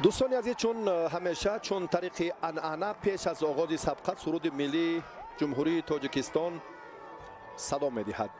دوستان عزیز، چون همیشه چون طریق انعنه پیش از آغاز سبقت سرود ملی جمهوری تاجیکستان صدا می‌دهد.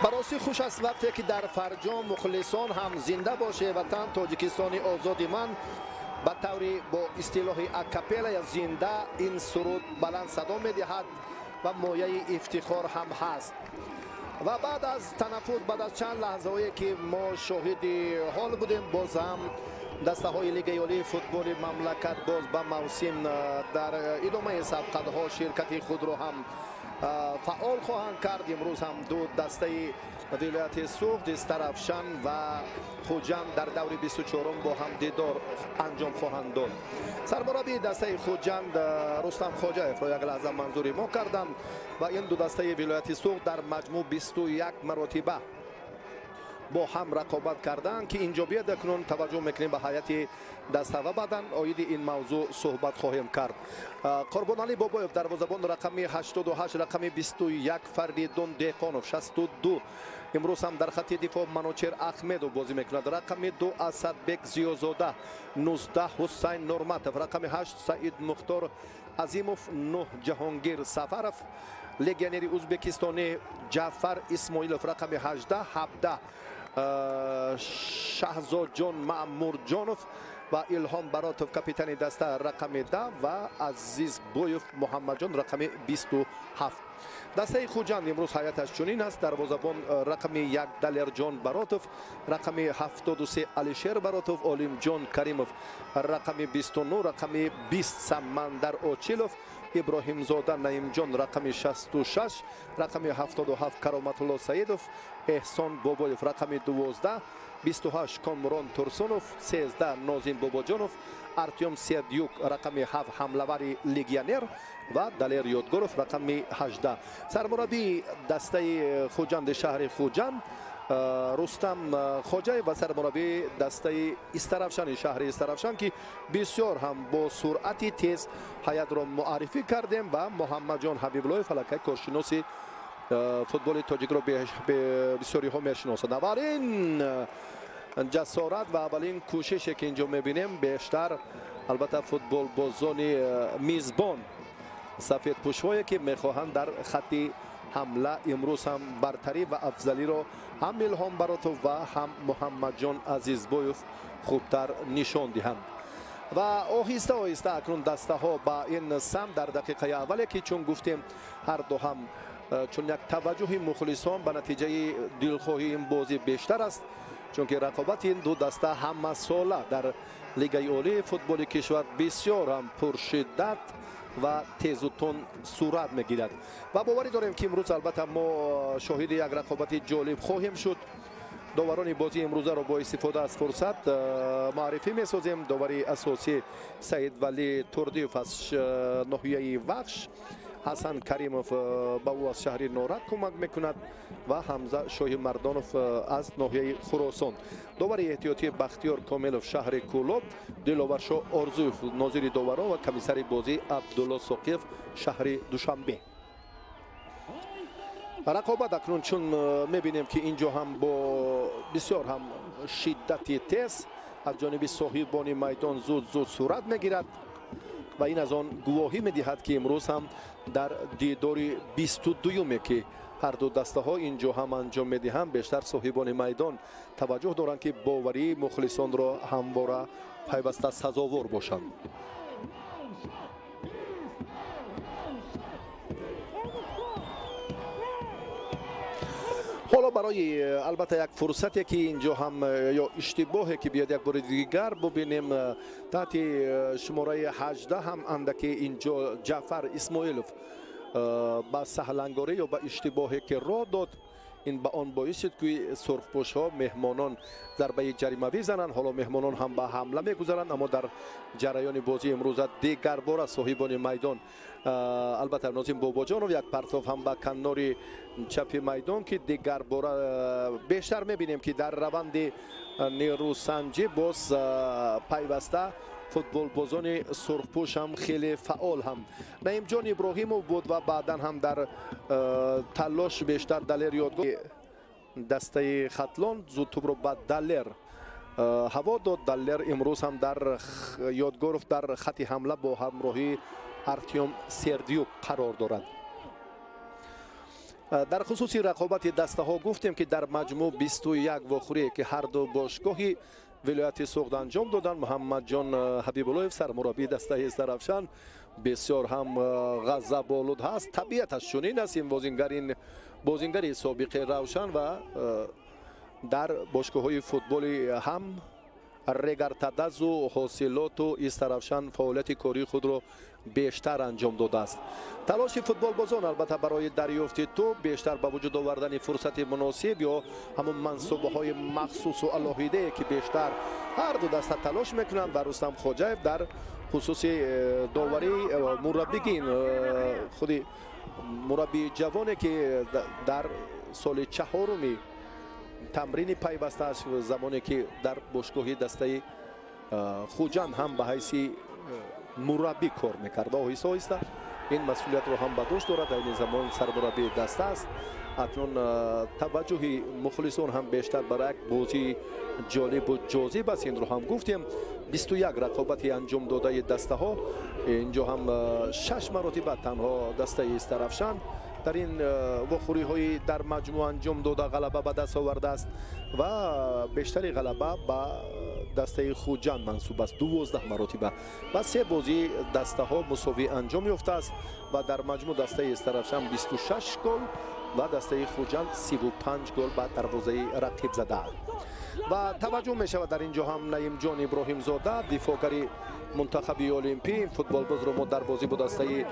براسی خوش است وقتی که در فرجام مخلصان هم زنده باشه. وطن تاجیکستانی آزاد من به طوری با اصطلاح اکاپلا یا زنده این سرود بلند صدا می‌دهد و مایه افتخار هم هست. و بعد از تنفس، بعد از چند لحظه‌ای که ما شاهد حال بودیم، باز هم دسته های لیگ عالی فوتبال مملکت باز به موسم در ادامه سبقت‌ها شرکت خود را هم فعال خواهند کرد. امروز هم دو دسته ولایت سوخت، استرافشان و خوجند در دور 24 با هم دیدار انجام خواهند داد. سرمربی دسته خوجند رستم خواجه را یک لحظه منظوری ما کردم و این دو دسته ولایت سوخت در مجموع 21 مرتبه با هم رقابت کردند که اینجا بیاد اکنون توجه میکنیم به هیئت دسته و بعداً آید این موضوع صحبت خواهیم کرد. قربان علی بابایف دروازه‌بان رقم 88، رقم 21 فریدون دهقانوف 62 امروز هم در خط دفاع منوچهر احمدو بازی میکند. رقم 2 اسدبک زیازاده، 19 حسین نورمتوف، رقم 8 سعید مختار عظیموف، 9 جهانگیر سفرف، لگیونر ازبکستانی جعفر اسماعیلوف، رقم 18 17 شهزاد جان معمور جانوف و الهام براتوف کاپیتان دسته رقم 10 و عزیز بویف محمد جان رقم 27. دسته خوجند امروز هیئتش چنین است: دروازه‌بان رقم 1 دلیر جان براتوف، رقم 73 علیشیر براتوف، عالم جان کریموف، رقم 29 رقم 20 سمندر اوچیلوف، ابراهیم زاده نعیم جان رقم 66، رقم 77 کرامت الله سیدوف، احسان بابایف رقم 12، 28 کامران ترسونوف، 13 نازیم باباجانوف، ارتیوم سیدیوک رقم 7 حمله‌ور لیگیونر و دلیر یادگوروف رقم 18. سرمربی دسته خوجند شهر خوجند رستم خواجه و سرمربی دسته استرافشان شهر استرافشان که بسیار هم با سرعت تیز هیئت را معرفی کردیم و محمد جان حبیب‌الله فلکه کارشناس فوتبال تاجیک را بسیاری ها میشناسند. اولین جسارت و اولین کوششی که اینجا میبینیم بیشتر البته فوتبال بازان میزبان سفید پوشوایی که میخواهند در خط حمله امروز هم برتری و افضلی را هم الهام براتوف و هم محمد جان عزیزبویف خوبتر نشان دهند. و آهسته آهسته اکنون دسته ها با این سم در دقیقه اولی که چون گفتیم هر دو هم چون یک توجه مخلصان به نتیجه دلخواهی این بازی بیشتر است، چون که رقابت این دو دسته همه ساله در لیگ عالی فوتبال کشور بسیار هم پرشدت و تیز و تند صورت میگیرد و باوری داریم که امروز البته ما شاهد یک رقابت جالب خواهیم شد. داوران بازی امروزه را با استفاده از فرصت معرفی می‌سازیم. داوری اساسی سعید ولی تردیف از ناحیه وخش، حسن کریموف با او از شهر نورد کمک میکند و حمزه شاه مردانوف از ناحیه خراسان. داوری احتیاطی بختیار کاملوف شهر کولوب، دلاورشاه آرزویف ناظر داوران و کمیسر بازی عبدالله ساقیف شهر دوشنبه. رقابت اکنون چون میبینیم که اینجا هم با بسیار هم شدتی تیز از جانب صاحبان میدان زود صورت میگیرد و این از آن گواهی میدهد که امروز هم در دیدار 22 که هر دو دسته ها اینجا هم انجام میدهند، بیشتر صاحبان میدان توجه دارند که باوری مخلصان را همواره پیوسته سزاوار باشند. حالا برای البته یک فرصتی که اینجا هم یا اشتباهی که بیاد یک بار دیگر ببینیم، تحت شماره 18 هم اندکی اینجا جعفر اسماعیلوف با سهلنگاری یا با اشتباهی که راه داد، این به آن باعث شد که سرخپوش ها مهمانان ضربه جریمه زنند. حالا مهمانان هم به حمله میگذارند، اما در جریان بازی امروز دیگر بار صاحبان میدان البته ناظم باباجانو یک پرتاب هم به کنار چپ میدان که دیگر بار بیشتر میبینیم که در روند نیروسنجی باز پیوسته فوتبال بازان سرخپوش هم خیلی فعال هم. نعیم جان ابراهیمو بود و بعدا هم در تلاش بیشتر دلیر یادگار دسته خطلان زود توپ رو به دلیر هوا داد. دلیر امروز هم در یادگار در خط حمله با همراهی ارتیوم سردیوک قرار دارد. در خصوص رقابت دسته ها گفتیم که در مجموع 21 واخوری که هر دو باشگاهی ولایت سوخت انجام دادن. محمد جان حبیب الله سرمربی دسته استرافشان بسیار هم غضب‌آلود هست، طبیعتش چنین است. این بازیگر سابقه روشن و در باشگاه‌های فوتبالی هم رگرتدز و حاصلات و استرافشان فعالیت کاری خود را بیشتر انجام داده است. تلاش فوتبال بازان البته برای دریافت توپ بیشتر با وجود آوردن فرصت مناسب یا همون منصوبه های مخصوص و علاهیده که بیشتر هر دو دسته تلاش میکنند و رستم خواجه در خصوص داوری مربیگین خود مربی جوانی که در سال چهارمی تمرین پیوسته است، زمانی که در باشگاهی دسته خوجان هم به حیث مربی کار میکرد و آهسته آهسته این مسئولیت رو هم به دوش دارد. در این زمان سرمربی دسته است. اکنون توجه مخلصان هم بیشتر برای یک بازی جالب و جاذب است. این رو هم گفتیم 21 رقابتی انجام داده دسته ها. اینجا هم 6 مراتب تنها دسته استرافشان در این واخوری های در مجموع انجام داده غلبه به دست آورده است و بیشتری غلبه به دسته خوجان منصوب است. 12 مراتب و 3 بازی دسته ها مساوی انجام یافته است و در مجموع دسته استرافشان 26 گل و دسته خوجان 35 گل به دروازه رقیب زده و توجه می شود در اینجا هم نعیم جان ابراهیم زاده دفاعگر منتخب المپی فوتبال باز رو ما در بازی با دسته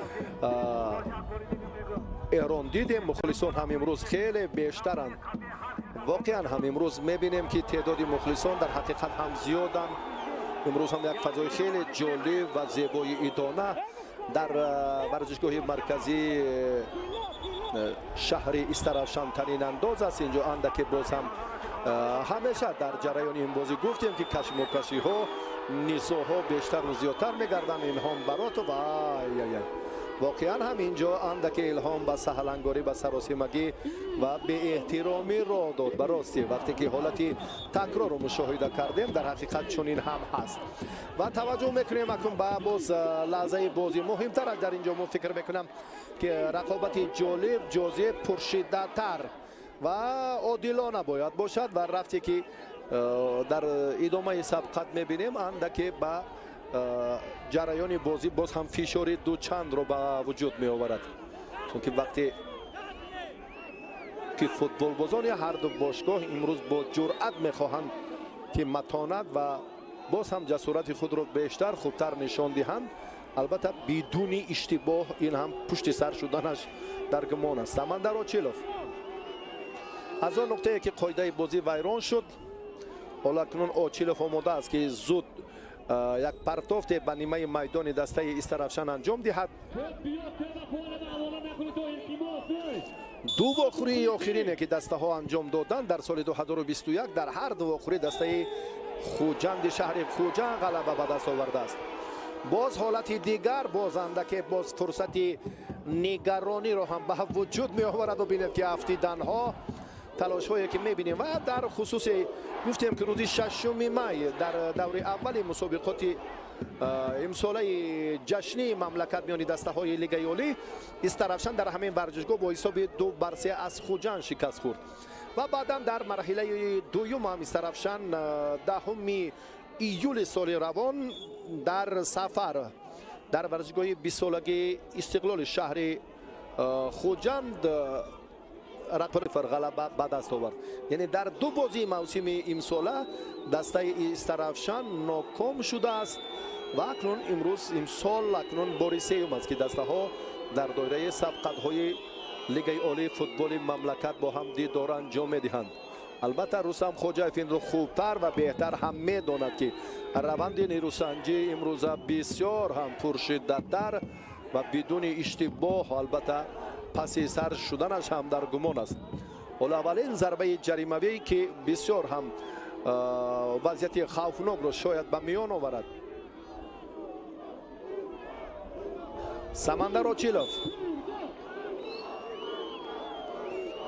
ایران دیدیم. مخلصان هم امروز خیلی بیشترند. واقعا هم امروز میبینیم که تعداد مخلصان در حقیقت هم زیادن. امروز هم یک فضای خیلی جالب و زیبای ایدانه در ورزشگاه مرکزی شهر استرافشان تنین انداز است. اینجا اندک باز هم همیشه در جریان این بازی گفتیم که کشمکشی ها نیسوها بیشتر و زیادتر میگردن. الهام برات و واقعا هم اینجا اندک الهام به سهلنگاری به سراسیمگی و به احترامی را داد. براستی وقتی که حالتی تکرار رو مشاهده کردیم در حقیقت چنین هم هست و توجه میکنیم اکنون به باز لحظه بازی مهمتر در اینجا من فکر میکنم که رقابت جالب جاذب پرشده تر و عادلانه باید باشد و رفتی که در ادامه سبقت میبینیم اندکی به جریان بازی باز هم فشار دو چند رو به وجود می آورد، چون که وقتی که فوتبال بازان هر دو باشگاه امروز با جرأت میخواهند که متانت و باز هم جسارت خود رو بیشتر خوبتر نشان دهند، البته بدون اشتباه این هم پشت سر شدنش در گمان است. سمندر آچیلوف از آن نقطه که قاعده بازی ویران شد، حالا کنون آچیلوف آماده است که زود یک پرتافت به نیمه میدان دسته استرافشان انجام دهد. دو واخوری آخرینه که دسته ها انجام دادن در سال 2021 در هر دو واخوری دسته خوجند شهر خوجند غلبه به دست آورده است. باز حالت دیگر بازنده که باز فرصت نگرانی رو هم به وجود می آورد و بینید که افتیدن ها تلاش هایی که می بینیم و در خصوص گفتیم که روز 6 می در دور اول مسابقات امساله جشنی مملکت میانی دسته های لیگ عالی استرافشان در همین ورزشگاه با حساب 2-3 از خوجند شکست خورد و بعدا در مرحله دوم هم استرافشان 10 ایول سال روان در سفر در ورزشگاه 20 سالگی استقلال شهر خوجند رقم غلبه به دست آورد. یعنی در دو بازی موسم امساله دسته استرافشان ناکام شده است و اکنون امسال اکنون بار سوم است که دسته ها در دایره سبقت های لیگ عالی فوتبال مملکت با هم دیدار انجام میدهند. البته رستم خوجایف این رو خوبتر و بهتر هم میداند که روند نیروسنجی امروز بسیار هم پرشدت‌تر و بدون اشتباه البته پس سر شدنش هم در گمان است. حالا اولین ضربه جریمه‌ای که بسیار هم وضعیت خوفناک را شاید به میان آورد. سمندر آچیلوف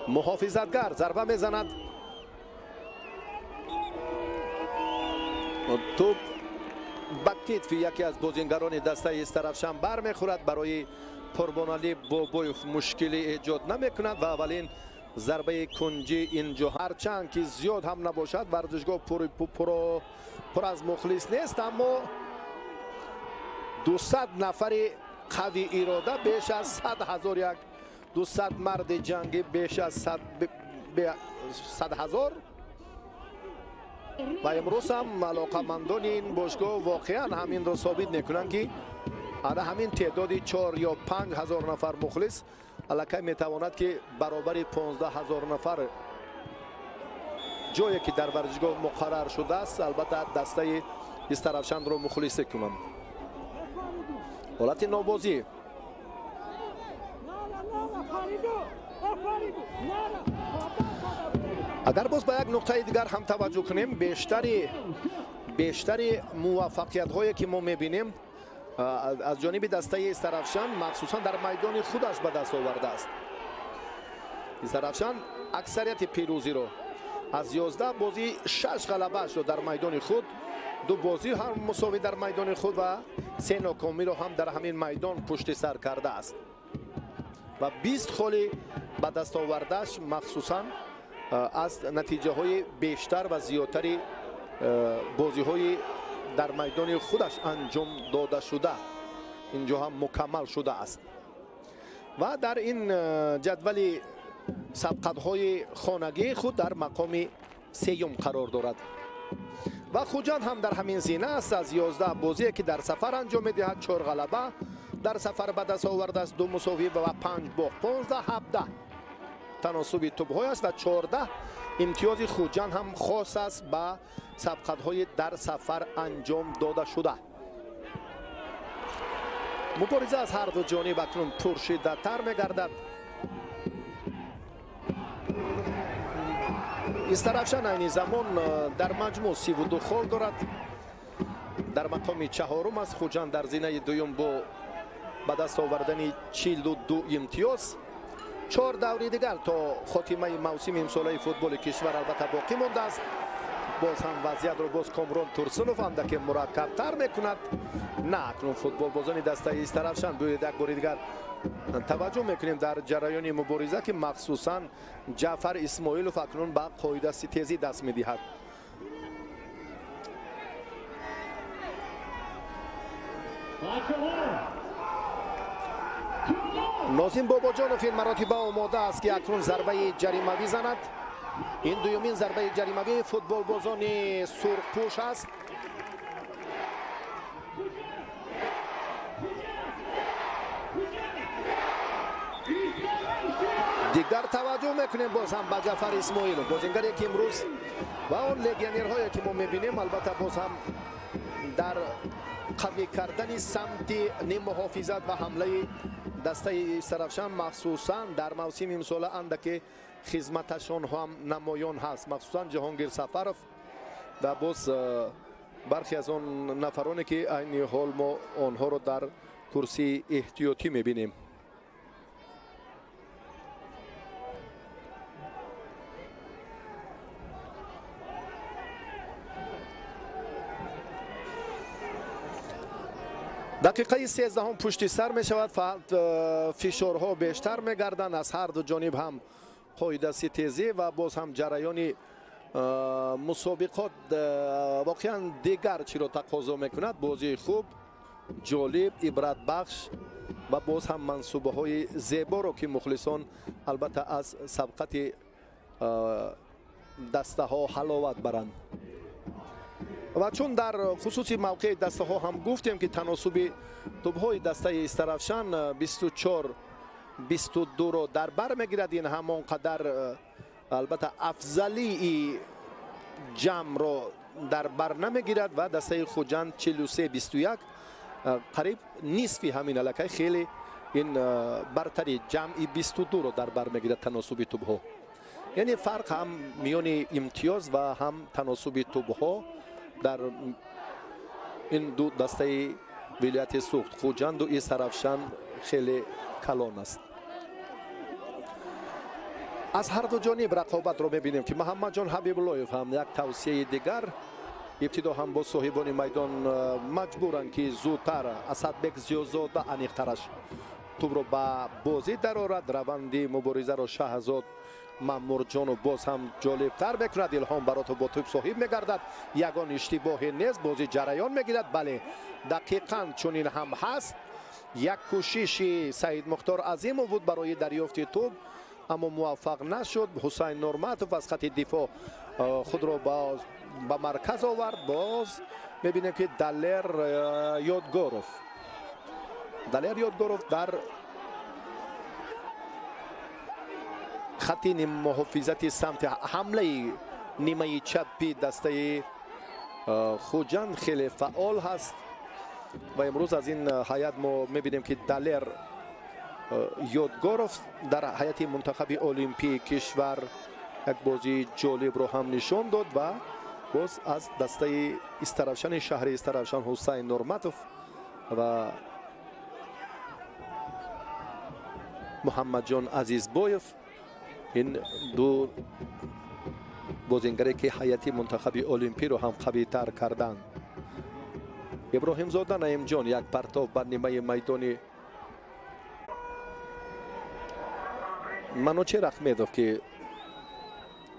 محافظتگر ضربه میزند. توپ به کتف یکی از بازیگران دسته استرافشان برمیخورد. برای پربانالی بابویف مشکلی ایجاد نمیکند و اولین ضربه کنجی اینجا هرچند که زیاد هم نباشد ورزشگاه پر از مخلص نیست، اما 200 نفر قوی اراده بیش از 100,000 یک 200 مرد جنگی بیش از 100,000 و امروز هم علاقمندان این باشگاه واقعا همین را ثابت میکنند که همین تعدادی 4 یا 5,000 نفر مخلص الکی میتواند که برابر 15,000 نفر جایی که در ورزشگاه مقرر شده است البته دسته استرافشان را مخلصی کنند. حالت نوبازی اگر باز به یک نقطه دیگر هم توجه کنیم، بیشتری موفقیت هایی که ما میبینیم از جانب دسته استرافشان مخصوصا در میدان خودش به دست آورده است. استرافشان اکثریت پیروزی رو از 11 بازی 6 غلبه شد در میدان خود، 2 بازی هم مساوی در میدان خود و 3 ناکامی رو هم در همین میدان پشت سر کرده است و 20 خالی به دست آوردهش مخصوصا از نتیجه های بیشتر و زیادتری بازی های در میدان خودش انجام داده شده اینجا هم مکمل شده است و در این جدول سبقت های خانگی خود در مقام 3 قرار دارد و خوجند هم در همین زینه است. از 11 بازی که در سفر انجام میدهد 4 غلبه در سفر به دست آورده است، 2 مساوی و 5 باخت، 15-17 تناسب توپ‌های است و 14 امتیاز خوجند هم خاص است به سبقت‌های در سفر انجام داده شده. مبارزه از هر دو جانب اکنون پرشدت‌تر می‌گردد. استرافشان این زمان در مجموع 32 خال دارد، در مقام چهارم است. خوجند در زینه دوم با به دست آوردن 42 امتیاز. 4 دوره دیگر تا خاتمه موسم امساله فوتبال کشور البته باقی مانده است. باز هم وضعیت رو باز کامران تورسنوف اندک مرکب تر میکند. نه اکنون فوتبال بازان دسته استرافشان باید یک بار دیگر توجه میکنیم در جریان مبارزه که مخصوصا جعفر اسماعیلوف اکنون به قاعده ستیزی دست میدهد. ناظم باباجانوف این مراتب آماده است که اکنون ضربه جریمه‌ای زند. این دومین ضربه جریمه‌ای فوتبال بازان سرخپوش است. دیگر توجه میکنیم باز هم به جعفر اسماعیل بازیگری که امروز و اون لگیونرهایی که ما میبینیم البته باز هم در قوی کردن سمت نیم محافظت و حمله دسته سرافشان مخصوصا در موسم امسال اندک خدمتشان هم نمایان هست، مخصوصا جهانگیر سفرов و باز برخی از اون نفرانی که این حال ما آنها رو در کرسی احتیاطی میبینیم. دقیقه 13 هم پشت سر می شود، فشارها بیشتر می گردند از هر دو جانب، هم قاعده‌ای تیزی و باز هم جریان مسابقات واقعا دیگر چی را تقاضا می کند. بازی خوب، جالب، عبرت بخش و باز هم منصوبه های زیبا را که مخلصان البته از سبقت دسته ها حلاوت برند. و چون در خصوص موقع دسته ها هم گفتیم که تناسب توپ های دسته استرافشان 24 22 رو در بر میگیرد، این همانقدر البته افضلی جمع رو در بر نمیگیرد و دسته خوجند 43 21 قریب نصفی همین علاقه خیلی این برتری جمعی 22 رو در بر میگیرد تناسب توپ ها. یعنی فرق هم میان امتیاز و هم تناسب توپ ها در این دو دسته ولایت سوخت خوجند و استرافشان خیلی کلان است. از هر دو جانب رقابت رو میبینیم که محمد جان حبیب اللهیف هم یک توصیه دیگر، ابتدا هم با صاحبان میدان مجبورند که زودتر اسدبک زیازاده انیقترش توپ رو به بازی درآورد، روند مبارزه رو شهزاد مامور جان و باز هم جالب تر بکند. الهام برات با توپ صاحب میگردد، یگان اشتباه نیست، بازی جریان میگیرد. بله دقیقاً چنین هم هست. یک کوشش سعید مختار عظیم بود برای دریافت توپ اما موفق نشد. حسین نورمتوف از خط دفاع خود را به مرکز آورد. باز میبینیم که دلر یادگاروف در خط نیم محافظت سمت حمله نیمه چپی دسته خوجند خیلی فعال هست و امروز از این هیئت ما میبینیم که دلر یادگاروف در هیئت منتخب المپی کشور یک بازی جالب رو هم نشان داد و باز از دسته استرافشان شهر استرافشان حسین نورمتوف و محمد جان عزیزبایف این دو بازیگری که هیئت منتخب المپی رو هم قوی تر کردند. ابراهیم زاده نعیم جان یک پرتاب بر نیمه میدانی منوچهر احمدوف که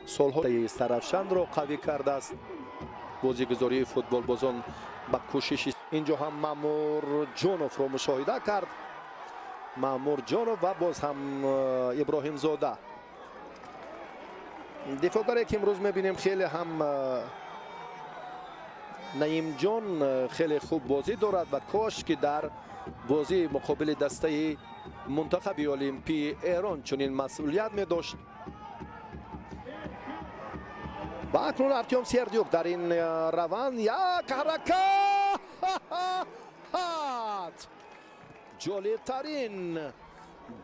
سالهای استرافشان رو قوی کرده است. بازیگزاری فوتبال بازان با کوشش اینجا هم مامور جانوف رو مشاهده کرد. مامور جانوف و باز هم ابراهیم زاده دفاعگری که امروز میبینیم خیلی هم نعیم جان خیلی خوب بازی دارد و کاش که در بازی مقابل دسته منتخب المپی ایران چنین مسئولیت می داشت. و اکنون ارتیوم سیردیوک در این روند یک حرکت جالبترین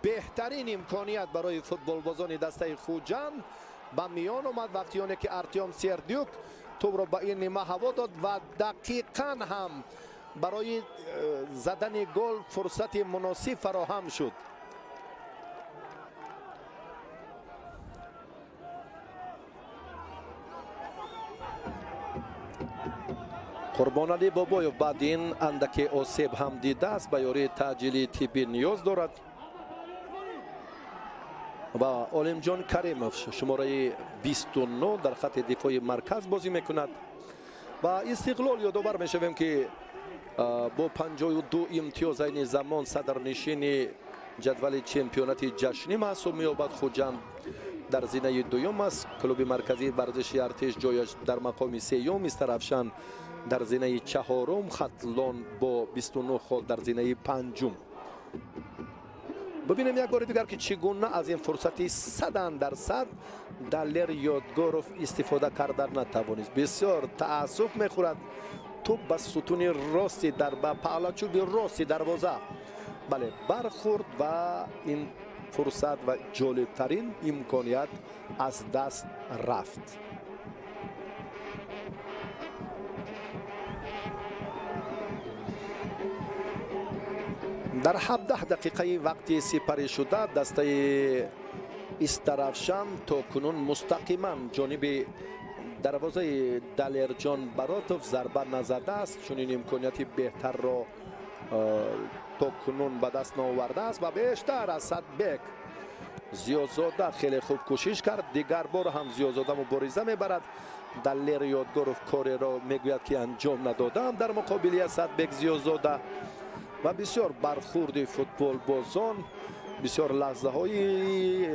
بهترین امکانیت برای فوتبال بازان دسته خوجند به میان آمد وقتی که ارتیوم سیردیوک توپ را به این نیمه هوا داد و دقیقاً هم برای زدن گل فرصت مناسب فراهم شد. قربان علی بابایوف بعد این اندک آسیب هم دیده است، به یاری تعجیل طبی نیاز دارد. و عالم جان کریموف شماره 29 در خط دفاعی مرکز بازی میکند و استقلال یادآور میشویم که با 52 امتیاز این زمان صدرنشین جدول چمپیونات جشنی محسوب می‌یابد. خوجند در زینه دوم است. کلوب مرکزی ورزشی ارتش جایش در مقام سوم، استرافشان در زینه چهارم، خطلان با 29 خال در زینه پنجم. ببینیم یک بار دیگر که چگونه از این فرصتی 100% دلیر یادگوروف استفاده کردن نتوانست. بسیار تأسف میخورد توپ به ستون راستی در با پالچوب راستی دروازه بله برخورد و این فرصت و جالبترین امکانیت از دست رفت. در 17 دقیقه وقتی سپری شده دسته استرافشان تا کنون مستقیما جانب دروازه دلیرجان براتوف ضربه نزده است. چون این امکانیت بهتر را تا کنون به دست نآورده است و بیشتر از صدبک زیادزاده خیلی خوب کوشش کرد. دیگر بار هم زیادزاده مبارزه میبرد. دلیر یادگوروف کاری را میگوید که انجام ندادم در مقابل صدبک زیادزاده و بسیار برخورد فوتبال بازان بسیار لحظه های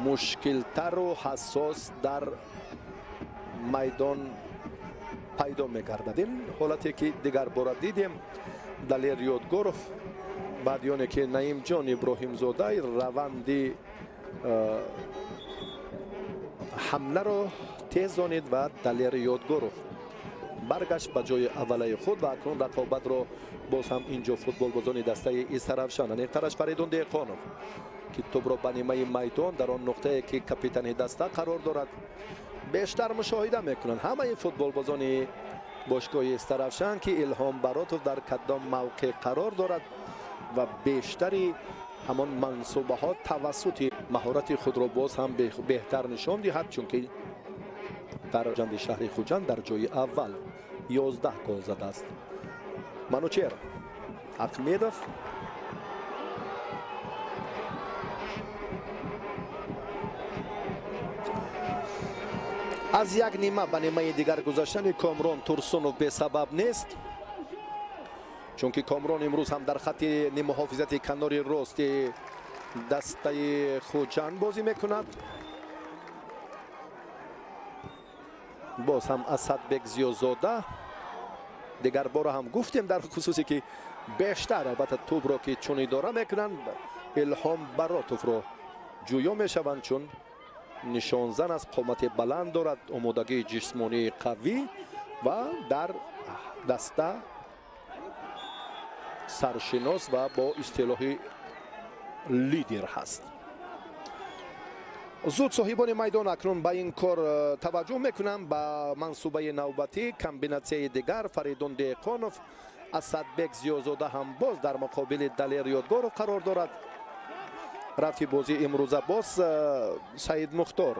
مشکلتر و حساس در میدان پیدا میگردد. این حالتی که دیگر بار دیدیم دلیر یادگوروف بعد که نعیم جان ابراهیم زاده روندی حمله را تیزانید و دلیر یادگوروف برگشت به جای اوله خود و اکنون رقابت را باز هم اینجا فوتبال بازان دسته استرافشان نیخترش فریدون دیقانوف که توپ را به نیمه میدان در آن نقطه که کاپیتان دسته قرار دارد بیشتر مشاهده میکنند. همه این فوتبال بازان باشگاه استرافشان که الهام براتوف در کدام موقع قرار دارد و بیشتری همان منصوبه ها توسط مهارت خود را باز هم بهتر نشان دهد چون که در جند شهر خوجند در جای اول 11 گل زده است. منوچهر احمدوف از یک نیمه به نیمه دیگر گذاشتن کامران تورسونوف به سبب نیست چون که کامران امروز هم در خط نیم محافظت کنار راست دسته خوجند بازی میکند. باز هم اسدبک زیادزاده دیگر بار هم گفتیم در خصوصی که بیشتر البته توپ را که چونی داره میکنند الهام براتوف را جویا میشوند چون نشانزن از قامت بلند دارد آمادگی جسمانی قوی و در دسته سرشناس و با اصطلاح لیدر هست. زود صاحبان میدان اکنون به این کار توجه میکنم. با منصوبه نوبتی کمبیناسیون دیگر فریدون دیقانوف اسدبک زیادزاده هم باز در مقابل دلیر یادگوروف قرار دارد. رفتی بازی امروزه باز سعید مختار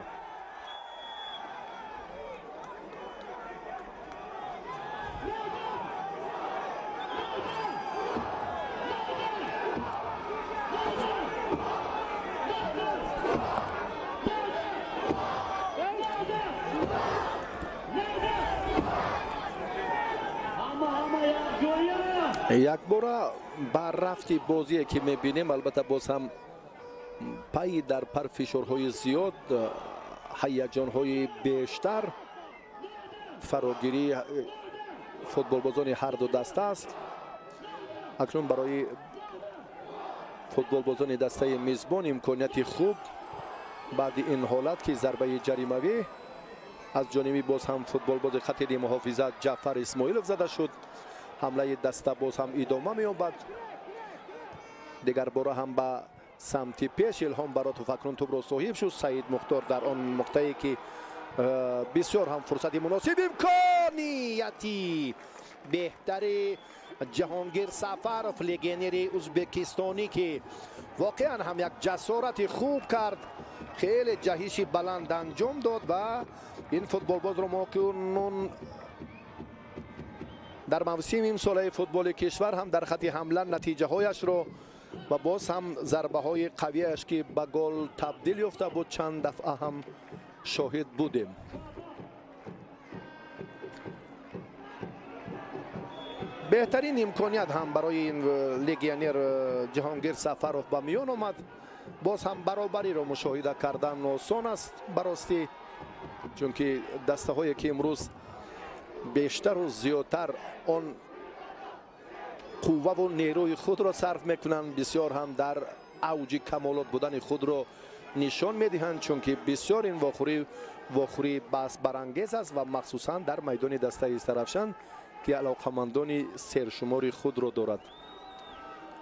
یک بار بر رفتی بازی که میبینیم البته باز هم پای در پر فشارهای زیاد هیجانهای بیشتر فراگیری فوتبال بازان هر دو دسته است. اکنون برای فوتبال بازان دسته میزبان امکانیت خوب بعد این حالت که ضربه جریموی از جانبی باز هم فوتبال باز خط محافظت جعفر اسماعیلوف زده شد. حمله دسته باز هم ادامه می‌یابد. دیگر بار هم به سمت پیش الهام براتوف اکنون توپ را صاحب شد. سعید مختار در آن مقطعی که بسیار هم فرصت مناسب امکانیتی بهتری جهانگیر سفروف لگنر ازبکستانی که واقعا هم یک جسارت خوب کرد خیلی جهش بلند انجام داد و این فوتبال باز رو ما کنون در موسم امساله فوتبال کشور هم در خط حمله نتیجه هایش رو و باز هم ضربه های قویش که به گل تبدیل یافته بود چند دفعه هم شاهد بودیم. بهترین امکانیت هم برای این لگیونر جهانگیر سفروف به میان آمد. باز هم برابری رو مشاهده کردن آسان است براستی چون که دسته هایی که امروز بیشتر و زیادتر آن قوه و نیروی خود را صرف میکنند، بسیار هم در اوج کمالات بودن خود را نشان میدهند، چون که بسیار این واخوری بحث برانگیز است و مخصوصا در میدان دسته سرافشان که علاقمندان سرشماری خود را دارد.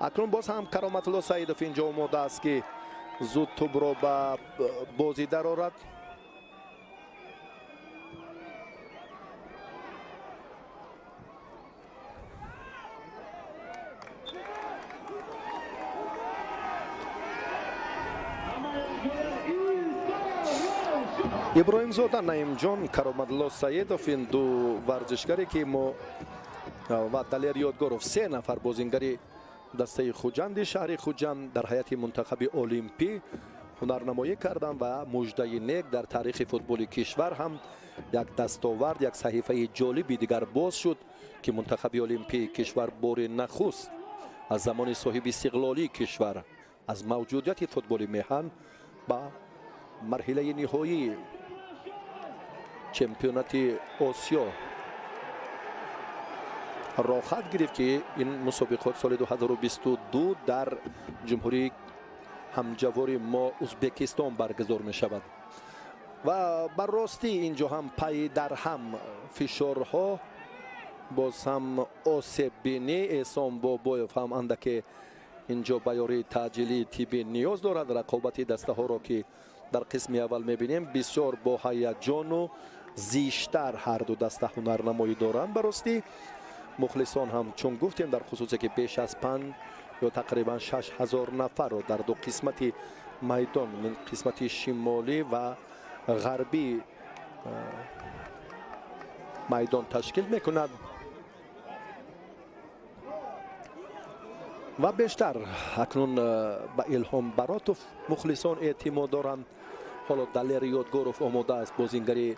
اکنون باز هم کرامت الله سعیدов اینجا آماده است که زود توپ را به بازی درآورد. ابراهیم زاده، نعیم جان، کرامت الله سعیدов این دو ورزشکاری که ما و دلیر یادگارов سه نفر بازیگری دسته خوجند شهر خوجند در هیئت منتخب المپی هنرنمایی کردند و مژده نیک در تاریخ فوتبال کشور هم یک دستاورد، یک صحیفه جالبی دیگر باز شد که منتخب المپی کشور بار نخست از زمان صاحب استقلالی کشور از موجودیت فوتبال میهن با مرحله نهایی چمپیونات آسیا راه خط گرفت که این مسابقات سال 2022 در جمهوری همجوار ما ازبکستان برگزار می شود و بر راستی اینجا هم پای در هم فشارها، باز هم آسیب بینی احسان بابایف هم اندک اینجا بیاری تعجیلی تیبی نیاز دارد. رقابت دسته ها را که در قسم اول میبینیم بسیار با هیجان و زیشتر هر دو دسته هنرنمایی دارند. براستی مخلصان هم چون گفتیم در خصوصی که بیش از 5 یا تقریبا 6000 نفر رو در دو قسمت میدان، من قسمت شمالی و غربی میدان تشکیل میکند و بیشتر اکنون به الهام براتوف مخلصان اعتماد دارند. حالا دلیر یادگارov آماده است، بازیگری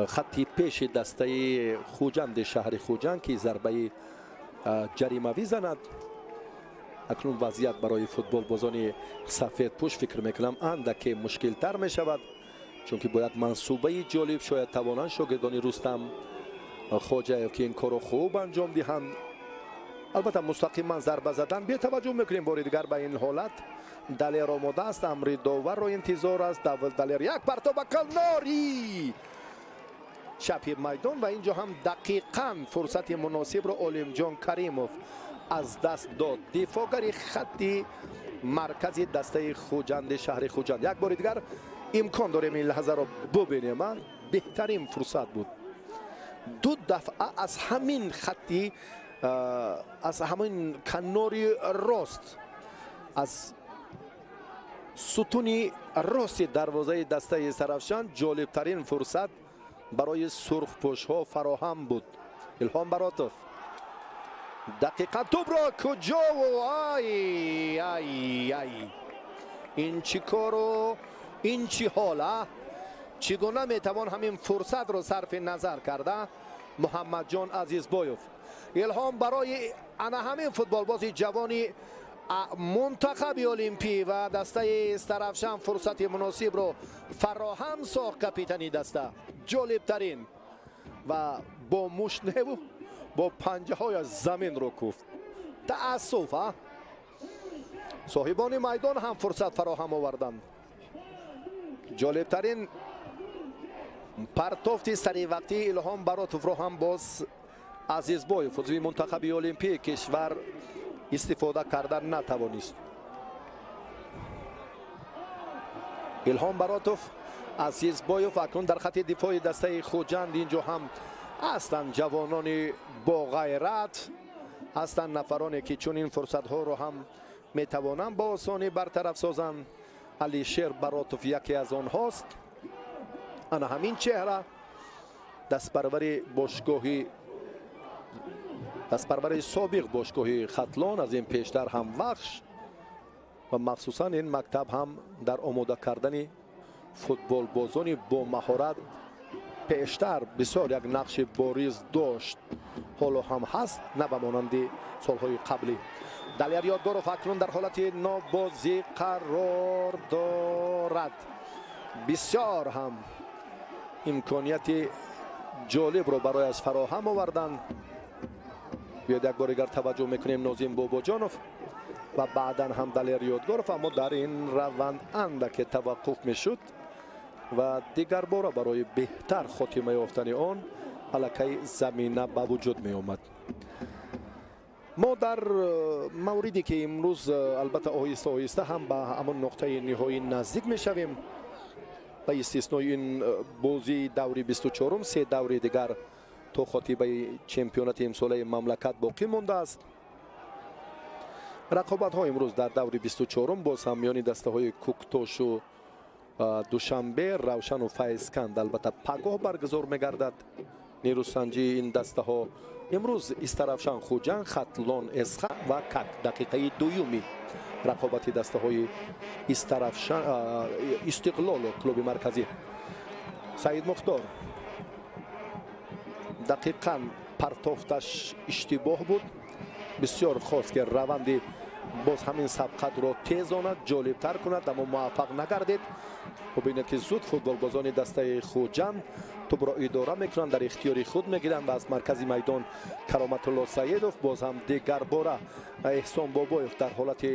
خطی پیش دسته خوجند شهر خوجند که ضربه جریموی زند. اکنون وضعیت برای فوتبال بازان سفید پوش فکر میکنم اندک مشکل تر می شود، چون که باید منصوبه جالب شاید توانند شاگردان رستم خواجه که این کارو خوب انجام دهند. البته مستقیما ضربه زدن بی توجه میکنیم بار دیگر به این حالت. دلیر آماده است، امر داور را انتظار است. دلیر یک پرتاب کناری چپ میدان و اینجا هم دقیقاً فرصت مناسب را علیم جان کریمov از دست داد. دفاعگر خطی مرکزی دسته خوجند شهر خوجند. یک بار دیگر امکان داریم این لحظه را ببینیم. بهترین فرصت بود. دو دفعه از همین خطی، از همین کناری راست، از ستونی راست دروازه دسته سرافشان جالب ترین فرصت برای سرخ پوش ها فراهم بود. الهام براتوف دقیقا توپ را کجا و ای ای ای این چی کارو، این چی حاله، چگونه میتوان همین فرصت رو صرف نظر کرده محمد جان عزیزبایوف. الهام برای انا همین فوتبال بازی جوانی منتخب المپی و دسته سرافشان فرصت مناسب رو فراهم ساخت. کاپیتانی دسته جالب ترین و با مشنه و با پنجه های زمین رو کوفت. تأسف صاحبان میدان هم فرصت فراهم آوردند. جالب ترین پرتافت سری وقتی الهام براتوف رو هم باز عزیزبایوف عضو منتخب المپی کشور استفاده کردن نتوانست. الهام براتوف، عزیزبایوف اکنون در خط دفاع دسته خوجند. اینجا هم هستند جوانان با غیرت، هستند نفرانی که چون این فرصت ها رو هم میتوانند با آسانی برطرف سازند. علی شیر براتوف یکی از آنهاست. انا همین چهره دستپرور باشگاهی، دستپرور سابق باشگاهی خطلان، از این پیشتر هم وخش و مخصوصا این مکتب هم در آماده کردن فوتبال بازانی با مهارت پیشتر بسیار یک نقش بارز داشت، حالا هم هست، نه به مانند سالهای قبلی. دلیر یادگارov اکنون در حالت نابازی قرار دارد. بسیار هم امکانیت جالب رو برایش فراهم آوردن. بیاید یک بار دیگر توجه میکنیم نازیم باباجانوف و بعدا هم دلیر یادگارف، اما در این روند اندک توقف میشد و دیگر بار برای بهتر خاتمه یافتن آن الکی زمینه به وجود می آمد. ما در موردی که امروز البته آهسته آهسته هم به همون نقطه نهایی نزدیک می شویم، به استثنای این بازی دوری 24م، 3 دوری دیگر تا خاتمه چمپیونات امساله مملکت باقی مانده است. رقابت ها امروز در دوری 24م باز هم میان دسته های کوکتاش و دوشنبه، روشن و فیضکند البته پگاه برگزار میگردد. نیروسنجی این دسته ها امروز استرافشان خوجان، خطلان اسخ و کک دقیقه دویومی رقابت دسته های استرافشان استقلال و کلوب مرکزی. سعید مختار دقیقاً پرتافتش اشتباه بود، بسیار خواست که روند باز همین سبقت را تیزاند، جالبتر کند، اما موفق نگردید. ببینید که زود فوتبال بازان دسته خوجند توپ را اداره میکنند، در اختیار خود میگیرند و از مرکزی میدان کرامت الله سیدوف باز هم دیگر باره احسان بابایف در حالت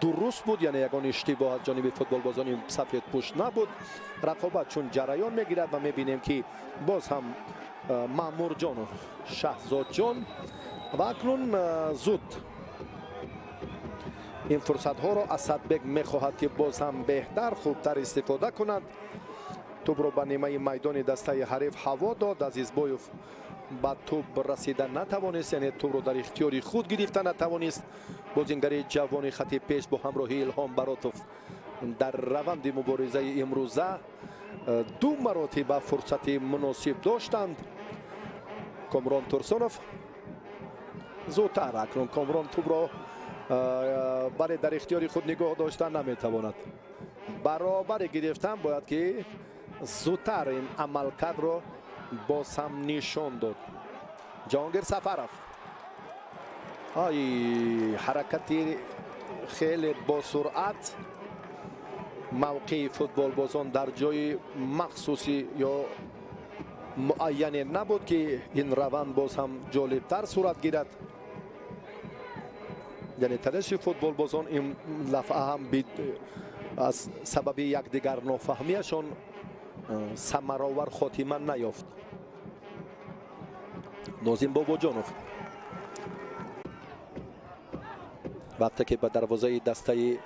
درست بود، یعنی یگان اشتباه از جانب فوتبال بازان سفید پوش نبود. رقابت چون جریان میگیرد و میبینیم که باز هم مامور جان و شهزاد جان و اکنون زود این فرصت ها را اسدبک میخواهد که باز هم بهتر خوبتر استفاده کند. توپ را به نیمه میدان دسته حریف هوا داد، عزیزبایوف به توپ رسیدن نتوانست، یعنی توپ را در اختیار خود گرفته نتوانست. بازیگر جوان خط پیش با همراهی الهام براتوف در روند مبارزه امروزه 2 مراتب فرصت مناسب داشتند. کامران ترسونوف زودتر، اکنون کامران توپ را برای در اختیار خود نگاه داشتن نمیتواند، برابر گرفتن باید که زودتر این عملکرد را باز هم نشان داد. جهانگیر سفرов حرکتی خیلی با سرعت، موقع فوتبال بازان در جای مخصوصی یا معینی نبود که این روند باز هم جالبتر صورت گیرد. یعنی تلاش فوتبال بازان این دفعه هم از سبب یکدیگر نافهمیشان ثمرآور خاتمه نیافت. نازیم باباجانوف وقتی که به دروازه دسته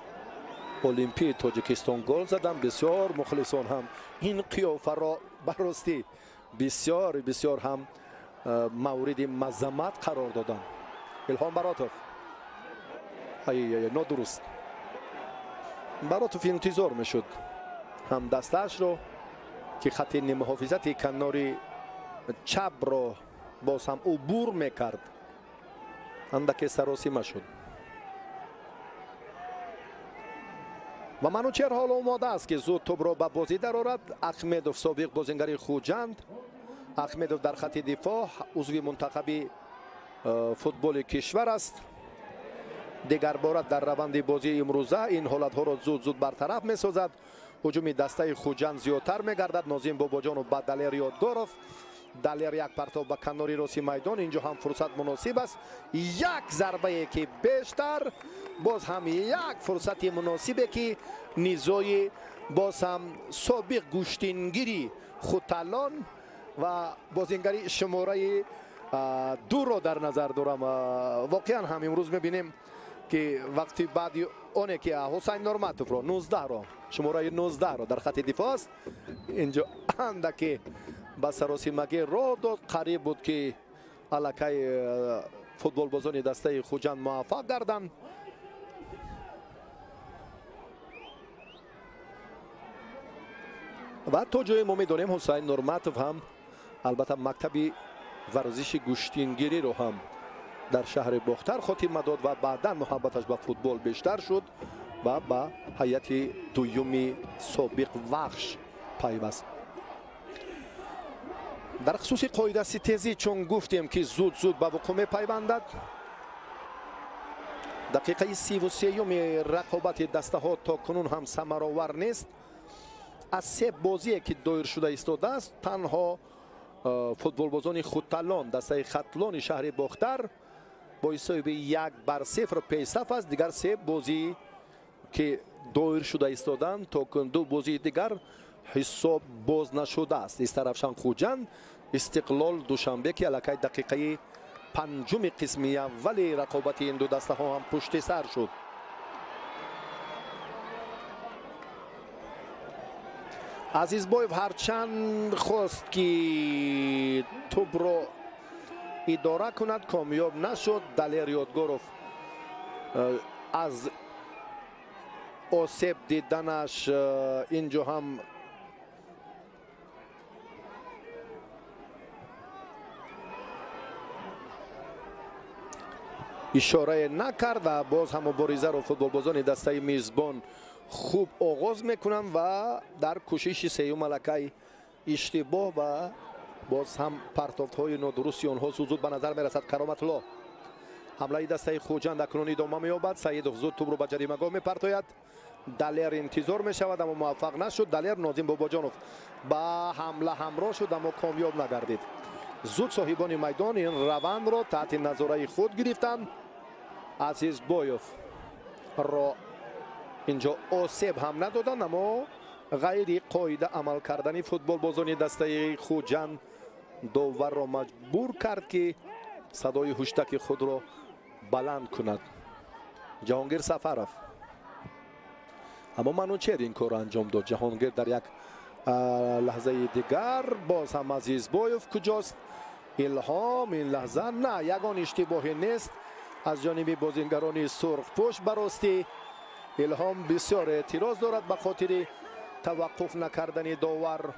المپی تاجیکستان گل زدن، بسیار مخلصان هم این قیافه را براستی بسیار بسیار هم مورد مذمت قرار دادن. الهام براتوف نادرست، براتوف انتظار میشد هم دستش رو که خط نیم محافظت کناری چپ را باز هم عبور میکرد، اندک سراسیمه شد و منوچهر حالا آماده است که زود توپ را به بازی درآورد. احمدوف سابق بازیگر خوجند، احمدوف در خط دفاع عضو منتخب فوتبال کشور است. دیگر بار در روند بازی امروزه این حالت ها را زود زود برطرف می سازد. هجوم دسته خوجند زیادتر می گردد. نازیم باباجانوف با دلیر یادگارف، دلیر یک پرتاب به کناری راسی میدان، اینجا هم فرصت مناسب است، یک ضربه که بیشتر، باز هم یک فرصت مناسبه که نیزای باز هم سابق گوشتینگیری خوتلان و بازیگری شماره 2 را در نظر دارم. واقعا هم امروز میبینیم که وقتی بعد اونه که حسین نورماتوف را 19 را شماره 19 را در خط دفاع است، اینجا اندکی با سراسیمگی را داد، قریب بود که الکی فوتبال بازان دسته خوجند موفق گردند. و تا جای ما میدانیم حسین نورماتوف هم البته مکتب ورزش گوشتینگیری رو هم در شهر باختر خاتمه داد و بعدا محبتش به فوتبال بیشتر شد و با هیئت دوم سابق وخش پیوست. در خصوص قاعده ستیزی چون گفتیم که زود زود به وقوع میپیوندد، دقیقه 33 رقابت دسته ها تا کنون هم ثمرآور نیست. از 3 بازی که دایر شده ایستاده است، تنها فوتبالبازان خودتلان دسته خطلان شهر باختر با حساب 1-0 پیشرفت است. دیگر 3 بازی که دایر شده ایستادند تا کنون 2 بازی دیگر حساب باز نشده است. استرافشان خوجند استقلال دوشنبه که الکی دقیقه 5 قسمی اول رقابت این دو دسته ها هم پشت سر شد. عزیزبایف هرچند خواست که توپ را اداره کند کامیاب نشد. دلیر یادگاروف از آسیب دیدنش اینجا هم اشاره نکرد و باز هم مبارزه رو فوتبالبازان دسته میزبان خوب آغاز میکنند و در کوشش سیوم الکی اشتباه و باز هم پرتافت های نادرستی آنها زود به نظر میرسد. کرامت الله حمله دسته خوجند اکنون ادامه مییابد. سعید زود توپ رو به جریمه‌گاه میپرتاید. دلیر انتظار میشود اما موفق نشد. دلیر ناظم باباجانوف با حمله همراه شد اما کامیاب نگردید. زود صاحبان میدان این روند را تحت نظاره خود گرفتند. عزیزبایف را اینجا آسیب هم ندادند اما غیر قاعده عمل کردن فوتبالبازان دسته خوجند داور را مجبور کرد که صدای هشتک خود را بلند کند. جهانگیر سفرов اما منوچهر این کار انجام داد. جهانگیر در یک لحظه دیگر باز هم عزیزبایف کجاست؟ الهام این لحظه نه یگان اشتباهی نیست از جانب بازیگران سرخ پوش. براستی الهام بسیار اعتراض دارد به خاطر توقف نکردن داور.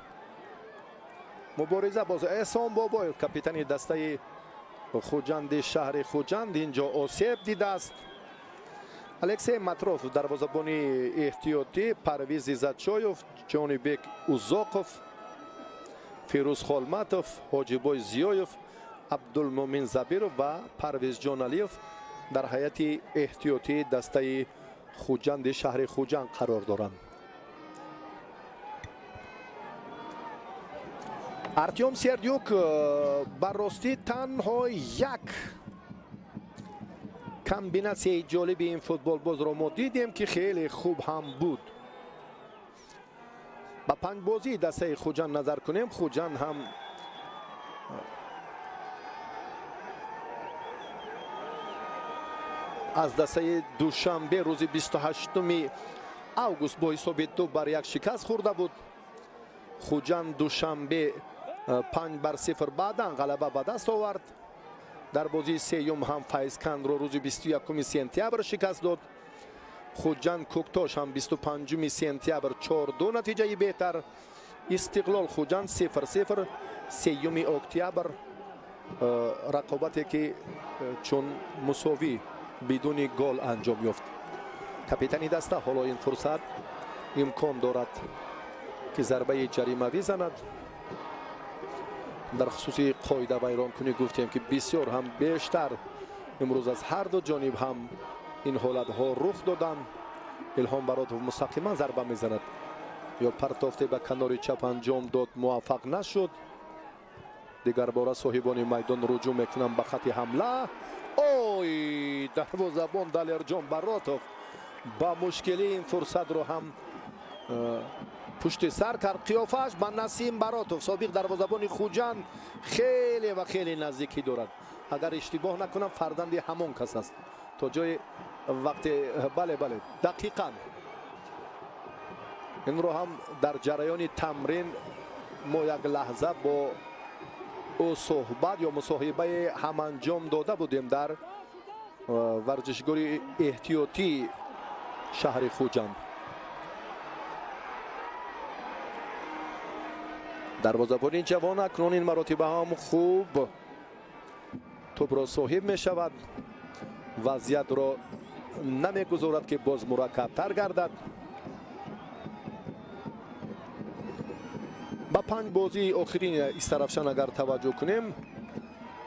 مبارزه باز احسان بابایف کاپیتان دسته خوجند شهر خوجند اینجا آسیب دیده است. الکسی متروف دروازه‌بان احتیاطی، پرویز عزتشایف، جانبک اوزاقوف، فیروز خالمتوف، حاجیبای زیایف، عبدالمومن زبیرов و پرویز جانعلیف در هیئت احتیاطی دسته خوجند شهر خوجند قرار دارند. ارتیوم سردیوک بر راستی تنها یک کامبیناسیون جالب این فوتبال باز را ما دیدیم که خیلی خوب هم بود. با 5 بازی دسته خوجند نظر کنیم. خوجند هم از دسته دوشنبه روز 28 اوگوست با حساب 2-1 شکست خورده بود. خوجند دوشنبه 5-0 بعدا غلبه به دست آورد. در بازی سیوم هم فیضکند رو روز 21 سپتامبر شکست داد. خوجند کوکتاش هم 25 سپتامبر 4-2 نتیجه بهتر. استقلال خوجند 0-0 سیوم اکتبر رقابتی که چون مساوی بدون گل انجام یافت. کاپیتان دسته حالا این فرصت امکان دارد که ضربه جریمه‌ای زند. در خصوص قاعده ویرانکنی گفتیم که بسیار هم بیشتر امروز از هر دو جانب هم این حالت ها رخ دادن. الهام براتوف مستقیما ضربه میزند یا پرتافته به کنار چپ انجام داد موفق نشد. دیگر بار صاحبان میدان رجوع میکنند به خط حمله. اوی دروازه‌بان دلیر جان براتوف با مشکلی این فرصت رو هم پشت سر کرد. قیافش با نسیم براتوف سابق دروازه‌بان خوجند خیلی و خیلی نزدیکی دارد. اگر اشتباه نکنم فرزند همان کس است تا جای وقت. بله دقیقاً این رو هم در جریان تمرین ما یک لحظه با او صحبت یا مصاحبه هم انجام داده بودیم در ورزشگاه احتیاطی شهر خوجند. دروازه‌بان جوان اکنون این مراتبه هم خوب توپ را صاحب می شود. وضعیت را نمی گذارد که باز مرکب تر گردد. با 5 بازی آخرین استرافشان اگر توجه کنیم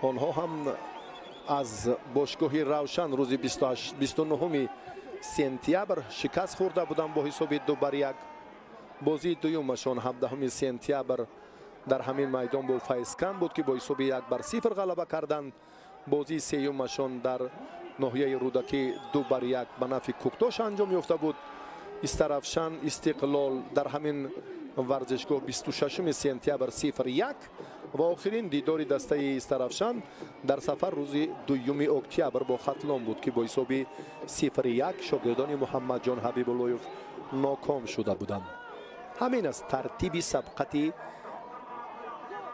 آنها هم از باشگاه روشن روز 29 سپتامبر شکست خورده بودند با حساب 2-1. بازی دومشان 17 سپتامبر در همین میدان با فیسکن بود که با حساب 1-0 غلبه کردند. بازی سیومشان در ناحیه رودکی 2-1 به نفع کوکتاش انجام یافته بود. استرافشان استقلال در همین ورزشگاه 26 سپتامبر 0-1 و آخرین دیدار دسته استرافشان در سفر روز 2 اکتبر با ختلان بود که با حساب 0-1 شاگردان محمد جان حبیب اللهیف ناکام شده بودند. همین است ترتیب سبقت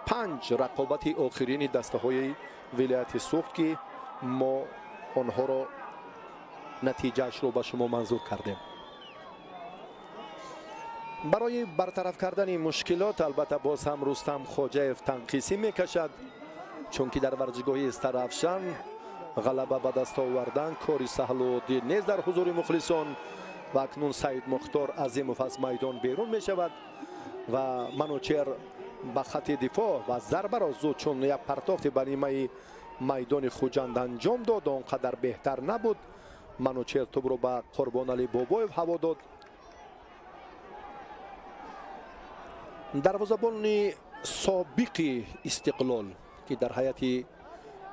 5 رقابت آخرین دسته های ولایت سوخت که ما آنها را نتیجهش رو به شما منظور کردیم. برای برطرف کردن مشکلات البته باز هم رستم خواجه‌اف تنقیسی میکشد، چون که در ورزشگاه استرافشان غلبه به دست آوردن کاری سهل و دیر نیست در حضور مخلصان و اکنون سعید مختار عظیموف از میدان بیرون می شود و منوچهر به خط دفاع و ضربه را زود چون یک پرتافت به نیمه میدان خوجند انجام داد آنقدر بهتر نبود. منوچهر توپ را به قربان علی بابایف هوا داد. دروازه‌بان سابق استقلال که در هیئت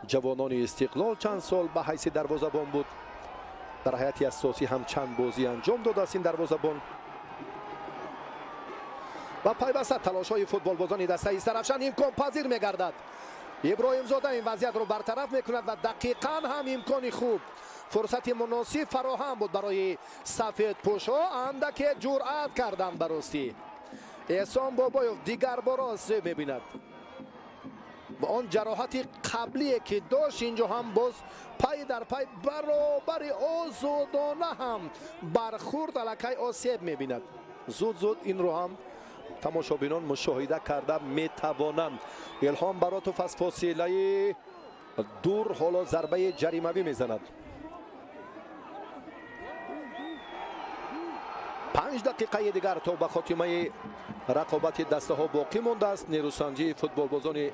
جوانان استقلال چند سال به حیث دروازه‌بان بود، در هیئت اساسی هم چند بازی انجام داد است این دروازه‌بان و پیوسته تلاش‌های فوتبالبازان دسته استرافشان امکان پذیر می‌گردد. ابراهیم زاده این وضعیت رو برطرف می‌کند و دقیقاً هم امکان خوب فرصت مناسب فراهم بود برای سفید پوش‌ها. اندک جرأت کردند براستی. احسان بابایوف دیگر بار آسیب می‌بیند و آن جراحت قبلی که داشت اینجا هم باز پای در پای برابر آزادانه هم برخورد الکی آسیب می‌بیند. زود این رو هم تماشابینان مشاهده کرده میتوانند. الهام براتوف از فاصله دور حالا ضربه جریمه‌ای میزند. 5 دقیقه دیگر تا به خاتمه رقابت دسته ها باقی مانده است. نیروسنجی فوتبالبازان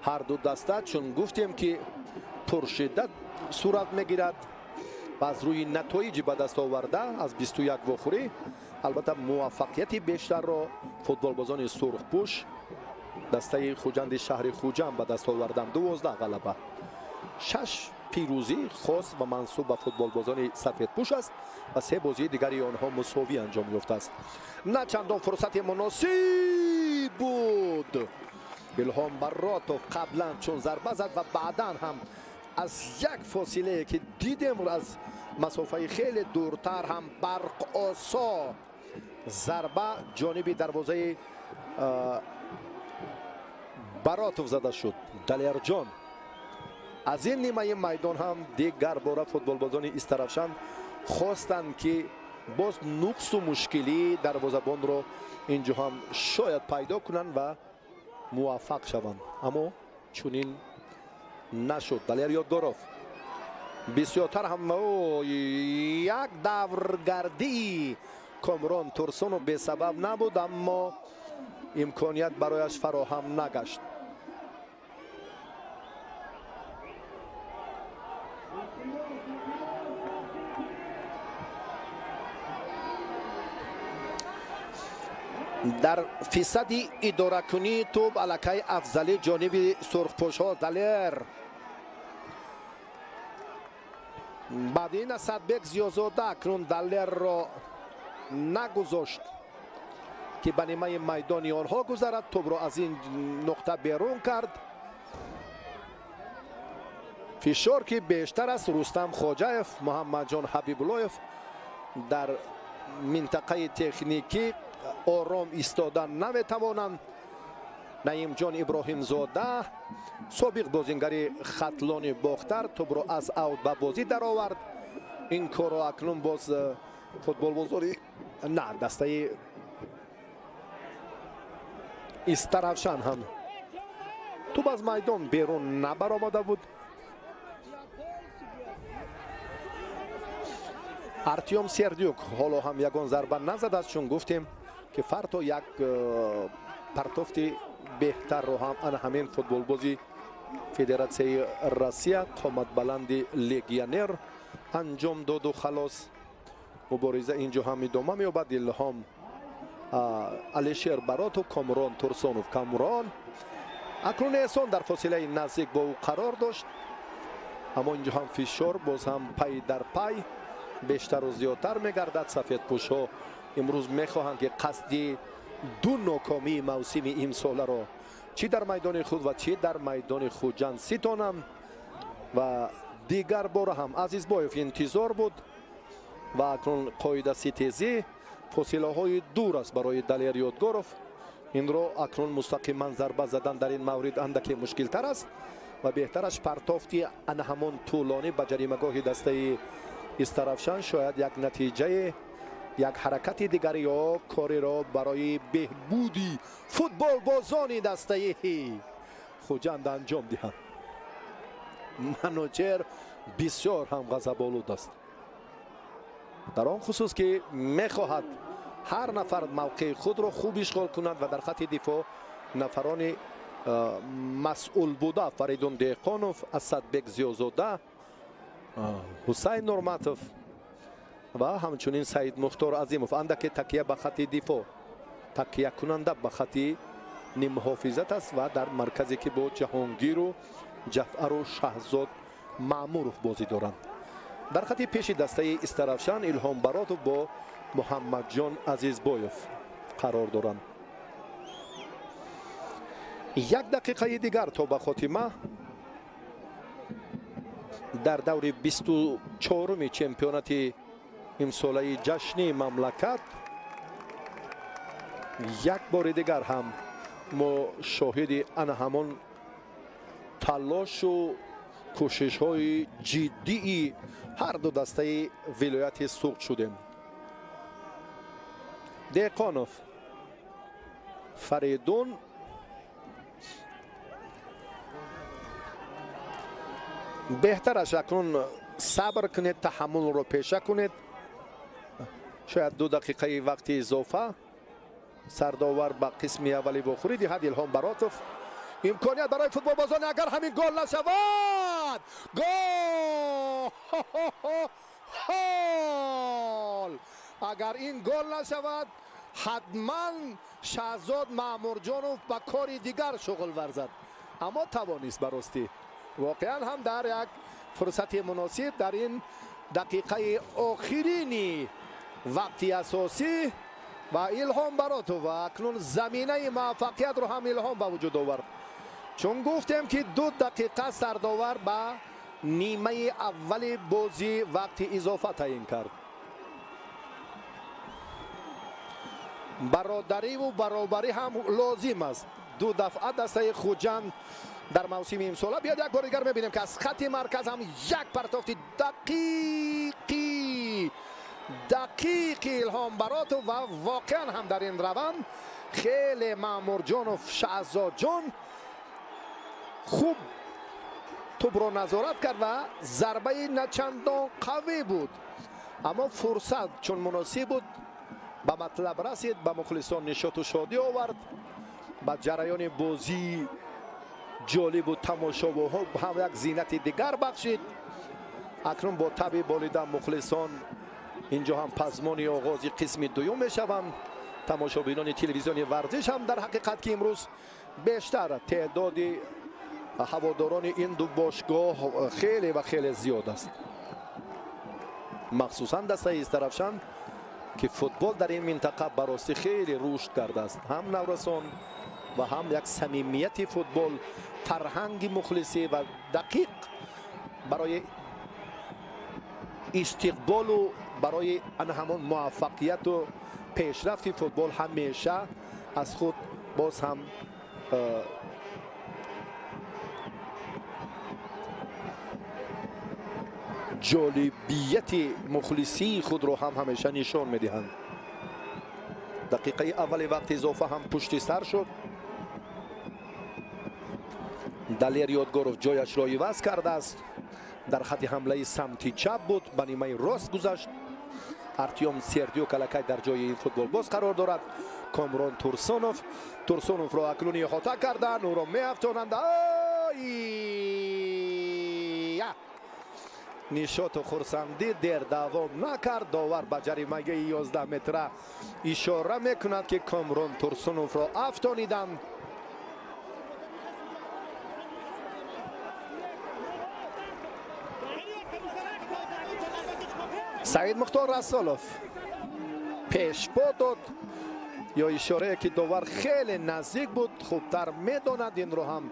هر دو دسته چون گفتیم که پرشدت صورت میگیرد و از روی نتایج به دست آورده از 21 واخوری البته موفقیت بیشتر را فوتبالبازان سرخپوش دسته خوجند شهر خوجند به دست آوردند. 12 غلبه 6 پیروزی خاص و منسوب به فوتبالبازان سفیدپوش است و 3 بازی دیگری آنها مساوی انجام یافته است. نه چندان فرصت مناسب بود. الهام براتوف قبلا چون ضربه زد و بعدا هم از یک فاصله که دیدیم از مسافه خیلی دورتر هم برق آسا ضربه جانب دروازه براتوف زده شد. دلیر جان از این نیمه میدان هم دیگر باره فوتبالبازان استرافشان خواستند که باز نقص و مشکلی دروازه‌بان رو اینجا هم شاید پیدا کنند و موفق شوند، اما چنین نشد. دلیر یادگاروف بسیارتر هم یک دورگردی کامران تورسون به سبب نبود اما امکانیت برایش فراهم نگشت. در فیصدی اداره کنی توپ الکی افضلی جانب سرخپوش ها. دلیر بعد این صدبک زیازاده اکنون دلیر را نگذاشت که به نیمه میدانی آنها گذرد. توپ را از این نقطه بیرون کرد. فشار که بیشتر است رستم خواجه‌اف محمد جان حبیب اللهیف در منطقه تکنیکی آرام ایستادن نمیتوانند. نعیم جان ابراهیم زاده سابق بازیگر ختلان باختر توپ را از اوت به بازی در آورد. این کار را اکنون باز فوتبالبازان نه دسته استرافشان هم توپ از میدان بیرون نبرآمده بود. ارتیوم سردیوک حالا هم یگان ضربه نزد است چون گفتیم که فردا یک پرتافت بهتر رو هم همین فوتبالبازی فدراسیون روسیه قامت بلند لگیونر انجام داد و خلاص مبارزه اینجا هم ادامه می‌یابد. الهام алишер баротов, камрон турсунов. камрон акнун эҳсон дар фосилаи наздик бо ӯ қарор дошт, аммо инҷо ҳам фишор боз ҳам пай дар пай бештару зиёдтар мегардад. сафедпӯшҳо имрӯз мехоҳанд ки қасди ду нокомии мавсими имсоларо чӣ дар майдони худ ва чӣ дар майдони хуҷанд ситонанд. ва дигар бора ҳам азизбоев интизор буд ва акнун қоидасӣ тезӣ фосилаҳои дур аст барои Далер Ёдгоров. инро акнун мустақиман зарба задан дар ин маврид андаке мушкилтар аст ва беҳтараш партофти ана ҳамон тӯлонӣ ба ҷаримагоҳи дастаи Истарафшан шояд як натиҷае, як ҳаракати дигар ё кореро барои беҳбуди футболбозони дастаи Хуҷанд анҷом диҳанд. мануҷер бисёр ҳам ғазаболуд аст, дар он хусус ки мехоҳад ҳар нафар мавқеи худро хуб ишғол кунад ва дар хатти дифоъ нафарони масъул буда Фаридун Деҳқонов, Асадбек Зиёзода, Ҳусайн Нурматов ва ҳамчунин Саид Мухтор Азимов андаке такя ба хатти дифоъ, такя кунанда ба хатти ниммуҳофизат аст ва дар марказе ки бо Ҷаҳонгиру Ҷафару Шаҳзод Маъмуров бозӣ доранд. дар хатти пеши дастаи Истарафшан Илҳом Баротов бо Муҳаммадҷон Азизбоев қарор доранд. як дақиқаи дигар то ба хотима дар даври 24-уми чемпионати имсолаи ҷашни мамлакат як бори дигар ҳам мо шоҳиди ана ҳамон талошу кӯшишҳои ҷиддии ҳар ду дастаи вилояти Суғд шудем. Деҳқонов, Фаридун беҳтараш акнун сабр кунед, таҳаммулро пеша кунед. шояд 2 дақиқаи вақти изофа сардовар ба қисми аввали вохӯрӣ диҳад. Илҳом Баротов, имконият барои футболбозон, агар ҳамин гол нашавад, гол! агар ин гол нашавад, ҳатман Шаҳзод Маъмурҷонов ба кори дигар шуғл варзад, аммо тавонист ба ростӣ. воқеан ҳам дар як фурсати муносиб дар ин дақиқаи охирини вақти асосӣ ва Илҳом Баротов акнун заминаи муваффақиятро ҳам Илҳом ба вуҷуд овард. чун гуфтем ки 2 дақиқа сардовар ба нимаи аввали бозӣ вақти изофа таъин кард. бародариву баробарӣ ҳам лозим аст. 2 дафъа дастаи Хуҷанд дар мавсими имсола. биёд як бори дигар мебинем ки аз хатти марказ ҳам як партофти дақиқи Илҳом Баротов ва воқеан ҳам дар ин раванд хеле Маъмурҷонов Шаҳзодҷон хуб тӯбро назорат кард ва зарбаи начандон қавӣ буд, аммо фурсат чун муносиб буд ба матлаб расид, ба мухлисон нишоту шодӣ овард, ба ҷараёни бозӣ ҷолибу тамошобиҳо ҳам як зинати дигар бахшид. акнун бо таби болида мухлисон инҷо ҳам пазмони оғози қисми дуюм мешаванд. тамошобинони телевизиони варзиш ҳам дар ҳақиқат ки имрӯз бештар теъдоди ҳаводорони ин ду бошгоҳ хеле ва хеле зиёд аст. махсусан дастаи Истарафшан ки футбол дар ин минтақа ба ростӣ хеле рушд кардааст. ҳам наврасон ва ҳам як самимияти футбол, фарҳанги мухлисӣ ва дақиқ барои истиқболу барои ана ҳамон муваффақияту пешрафти футбол ҳамеша аз худ боз ҳам ҷолибияти мухлисии худро ҳам ҳамеша нишон медиҳанд. дақиқаи аввали вақти изофа ҳам пушти сар шуд. Далер Ёдгоров ҷояшро иваз кардааст. дар хатти ҳамлаи самти чап буд, ба нимаи рост гузашт. Артём Сердюк аллакай дар ҷои ин футболбоз қарор дорад. Комрон Турсуновро акнун иҳота карданд, ӯро меафтонанд. نشاط و خرسندی دیر دوام نکرد. داور به جریمه 11 متره اشاره میکند که کامرون تورسونوف را افتانیدند. سعید مختار رسالوف پیش پا داد یا اشاره که داور خیلی نزدیک بود. خوبتر میداند. این رو هم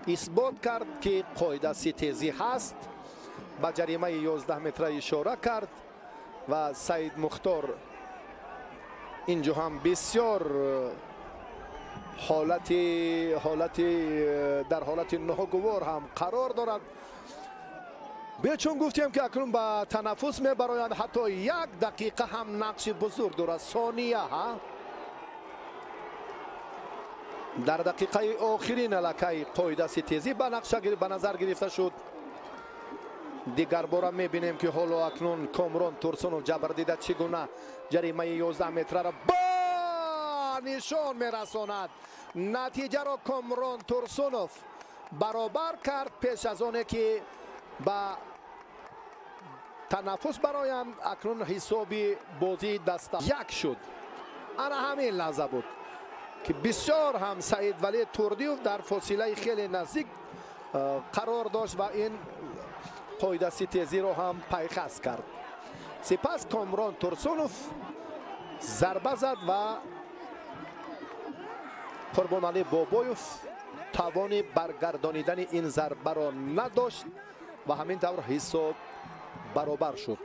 اثبات کرد که قاعده تیزی هست. با جریمه 11 متره اشاره کرد و سعید مختار اینجا هم بسیار در حالت ناگوار هم قرار دارد. چون گفتیم که اکنون به تنفس میبراید. حتی 1 دقیقه هم نقش بزرگ دارد. ثانیه ها در دقیقه آخرین لکه قاعده تیزی به نظر گرفته شد. دیگر بار میبینیم که حالا اکنون کامرون تورسونوف جبردیده چگونه جریمه 11 متره را با نشان میرساند. نتیجه را کامرون تورسونوف برابر کرد پیش از آنه که با تنفس برایم. اکنون حسابی بازی دسته 1 شد. انا همین لحظه بود که بسیار هم سعید ولی توردیوف در فاصله خیلی نزدیک قرار داشت و این قاعده تیزی رو هم پیخست کرد. سپس کامرون تورسونوف ضربه زد و قربانعلی بابایوف توان برگردانیدن این ضربه را نداشت و همین طور حساب برابر شد.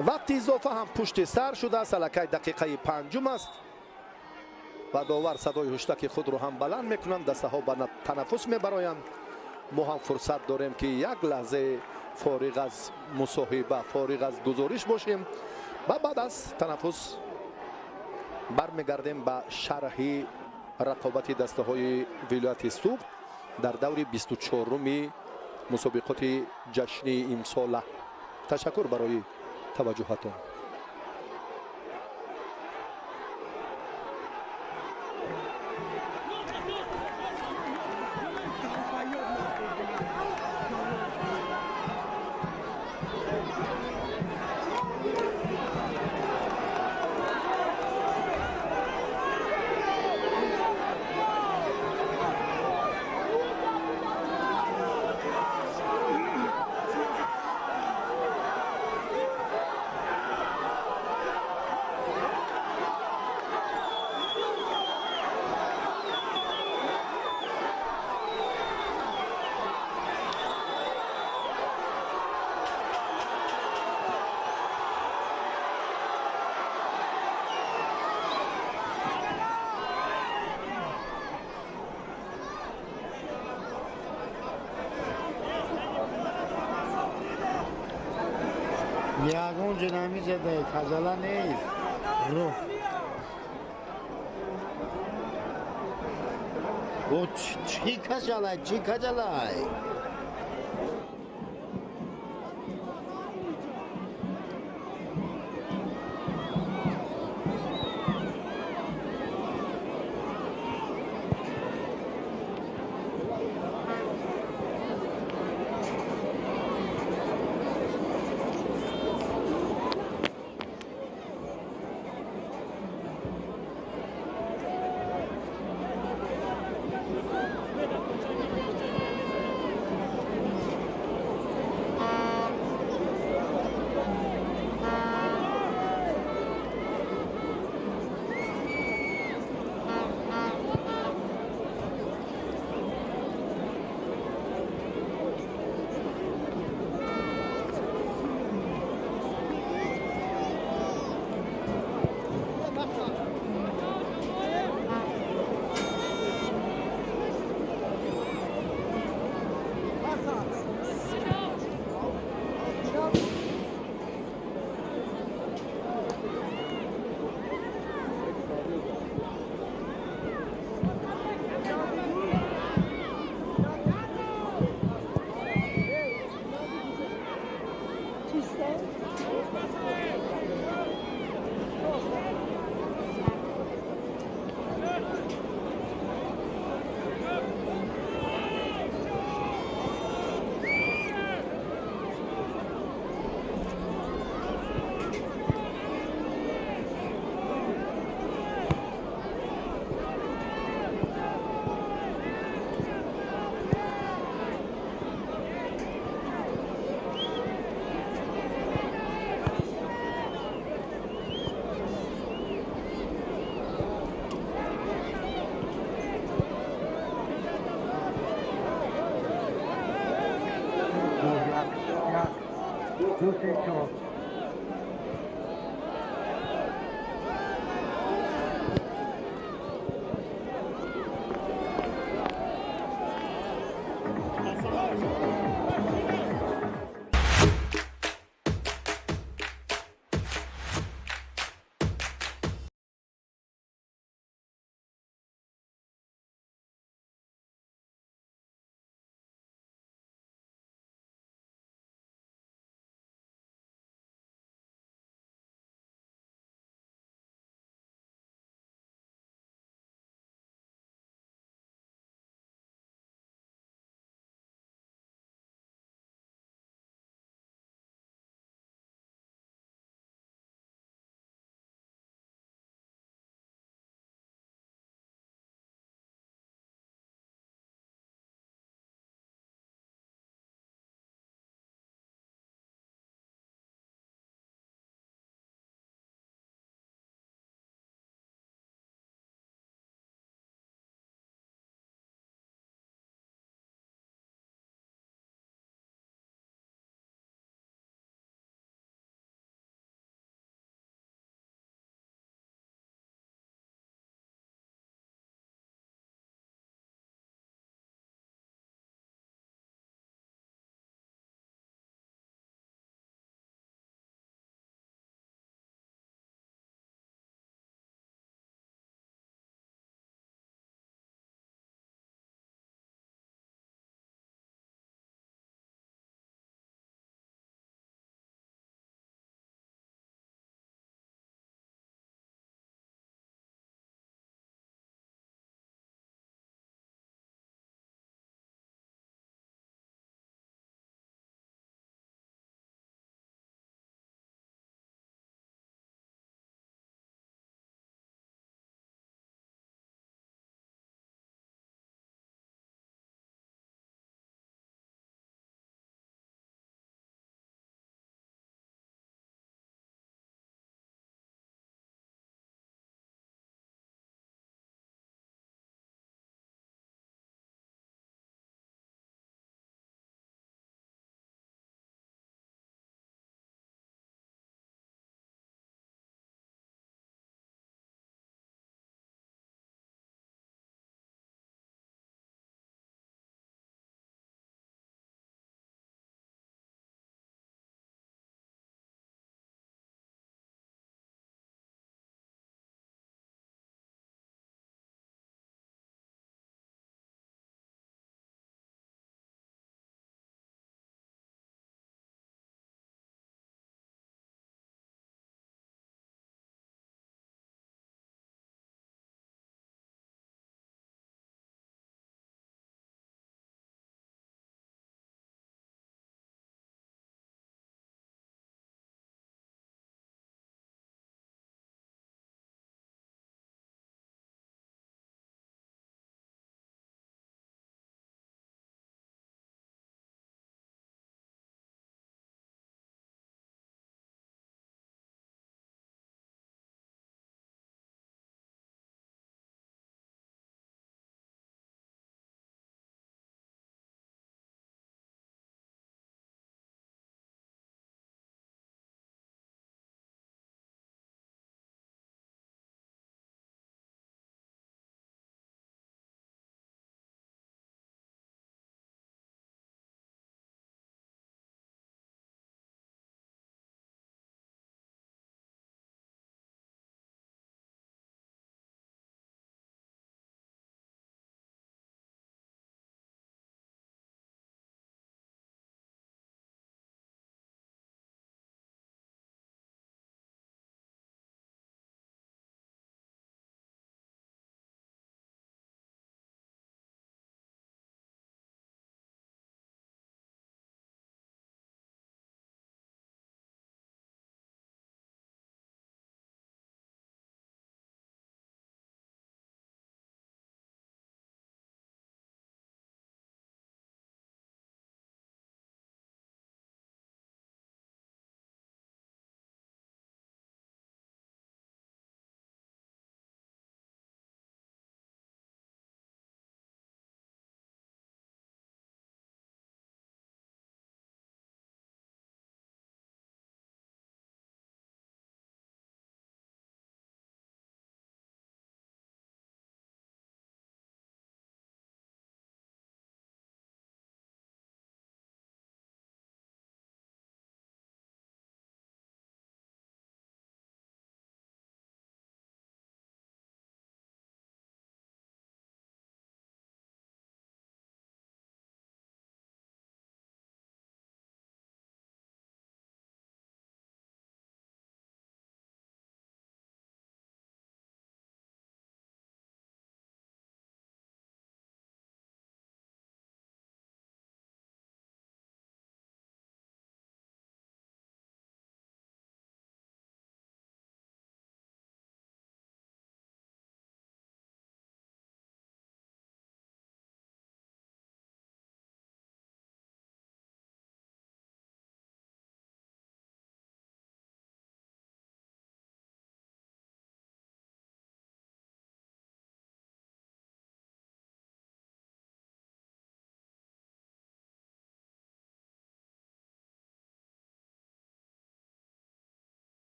وقت اضافه هم پشت سر شده است. الکی دقیقه 5 است و داور صدای هشدک خود رو هم بلند میکنند. دسته ها به تنفس میبرایند. ما هم فرصت داریم که یک لحظه فارغ از مصاحبه، فارغ از گزارش باشیم و بعد از تنفس برمیگردیم به شرح رقابت دسته های ولایت صبح در دور 24 مسابقات جشنی امسال. تشکر برای توجهتان. یاگون جنامی زده خجاله نیست رو او چی خجاله شما.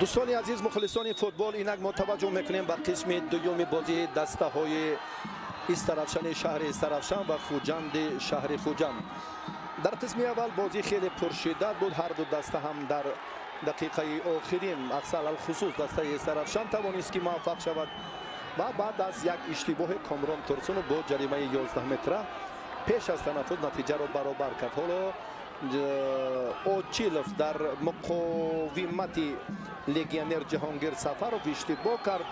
دوستان عزیز، مخلصان فوتبال، اینک ما توجه میکنیم به قسم دوم بازی دسته های استرافشان شهر استرافشان و خوجند شهر خوجند. در قسم اول بازی خیلی پرشدت بود. هر دو دسته هم در دقیقه آخرین اکثر الخصوص دسته استرافشان توانست که موفق شود و بعد از یک اشتباه کامران ترسون با جریمه 11 متره پیش از تنفس نتیجه را برابر کرد. حالا اوچیلوف در مقاومت لگیونر جهانگیر سفرов اشتباه کرد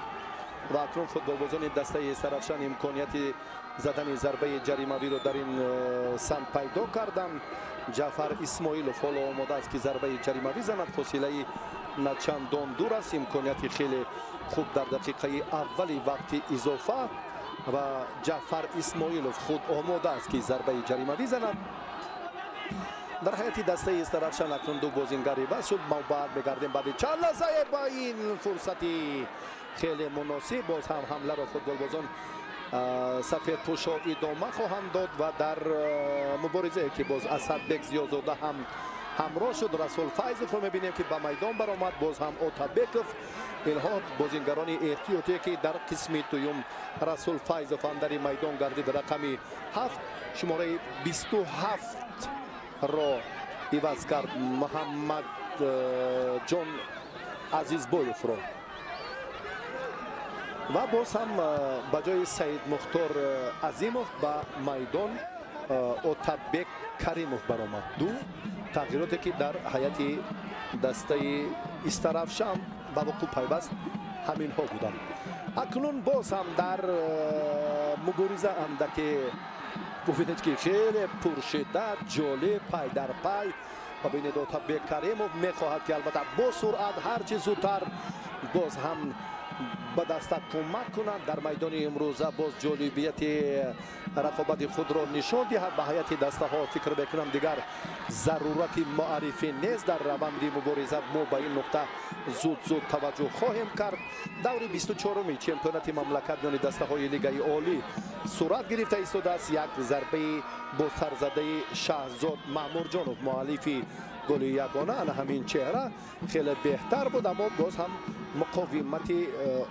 و اکنون فوتبالبازان دسته استرافشان امکانیت زدن ضربه جریمه‌ای را در این سمت پیدا کردند. جعفر اسماعیلوف حالا آماده است که ضربه جریمه‌ای زند. فاصله نچندان دور است. امکانیت خیلی خوب در دقیقه اولی وقت اضافه و جعفر اسماعیلوف خود آماده است که ضربه جریمه‌ای زند. در حیاتی دسته استرافشان اکنون دو بازیگر بس شد. ما بعد بگردیم بعد چند لحظه با این فرصتی خیلی مناسب باز هم حمله را فوتبالبازان سفید پوشا ادامه خواهند داد و در مبارزه که باز اسدبک زیازاده هم همراه شد. رسول فایزوف رو میبینیم که به میدان برآمد. باز هم اوتابکوف. اینها بازیگران احتیاطی که در قسم دوم رسول فایزوف هم در میدان گردید. رقم 7 شماره 27 را عوض کرد محمد جان عزیزبویف را و باز هم به جای سید مختار عظیموف به میدان اوتابک کریموف برآمد. دو تغییراتی که در حیات دسته استرافشان به وقوع پیوست همین ها بودند. اکنون باز هم در مبارزه اندک ببینید که خیلی پرشدت جالب پای در پای و ببینید اوتابک کریموف میخواهد که البته با سرعت هرچی زودتر باز هم به دست کمک کنند در میدان امروزه. باز جالبیت رقابت خود را نشان دهد. به حیات دسته ها فکر بکنم دیگر ضرورت معرفی نیست. در روند مبارزه ما به این نقطه زود توجه خواهیم کرد. دور 24 چمپیونات مملکت میان دسته های لیگ عالی صورت گرفته ایستاده است. یک ضربه با سرزده شهزاد مامورجانوف مؤلف گل یگانه همین چهره خیلی بهتر بود، اما باز هم مقاومت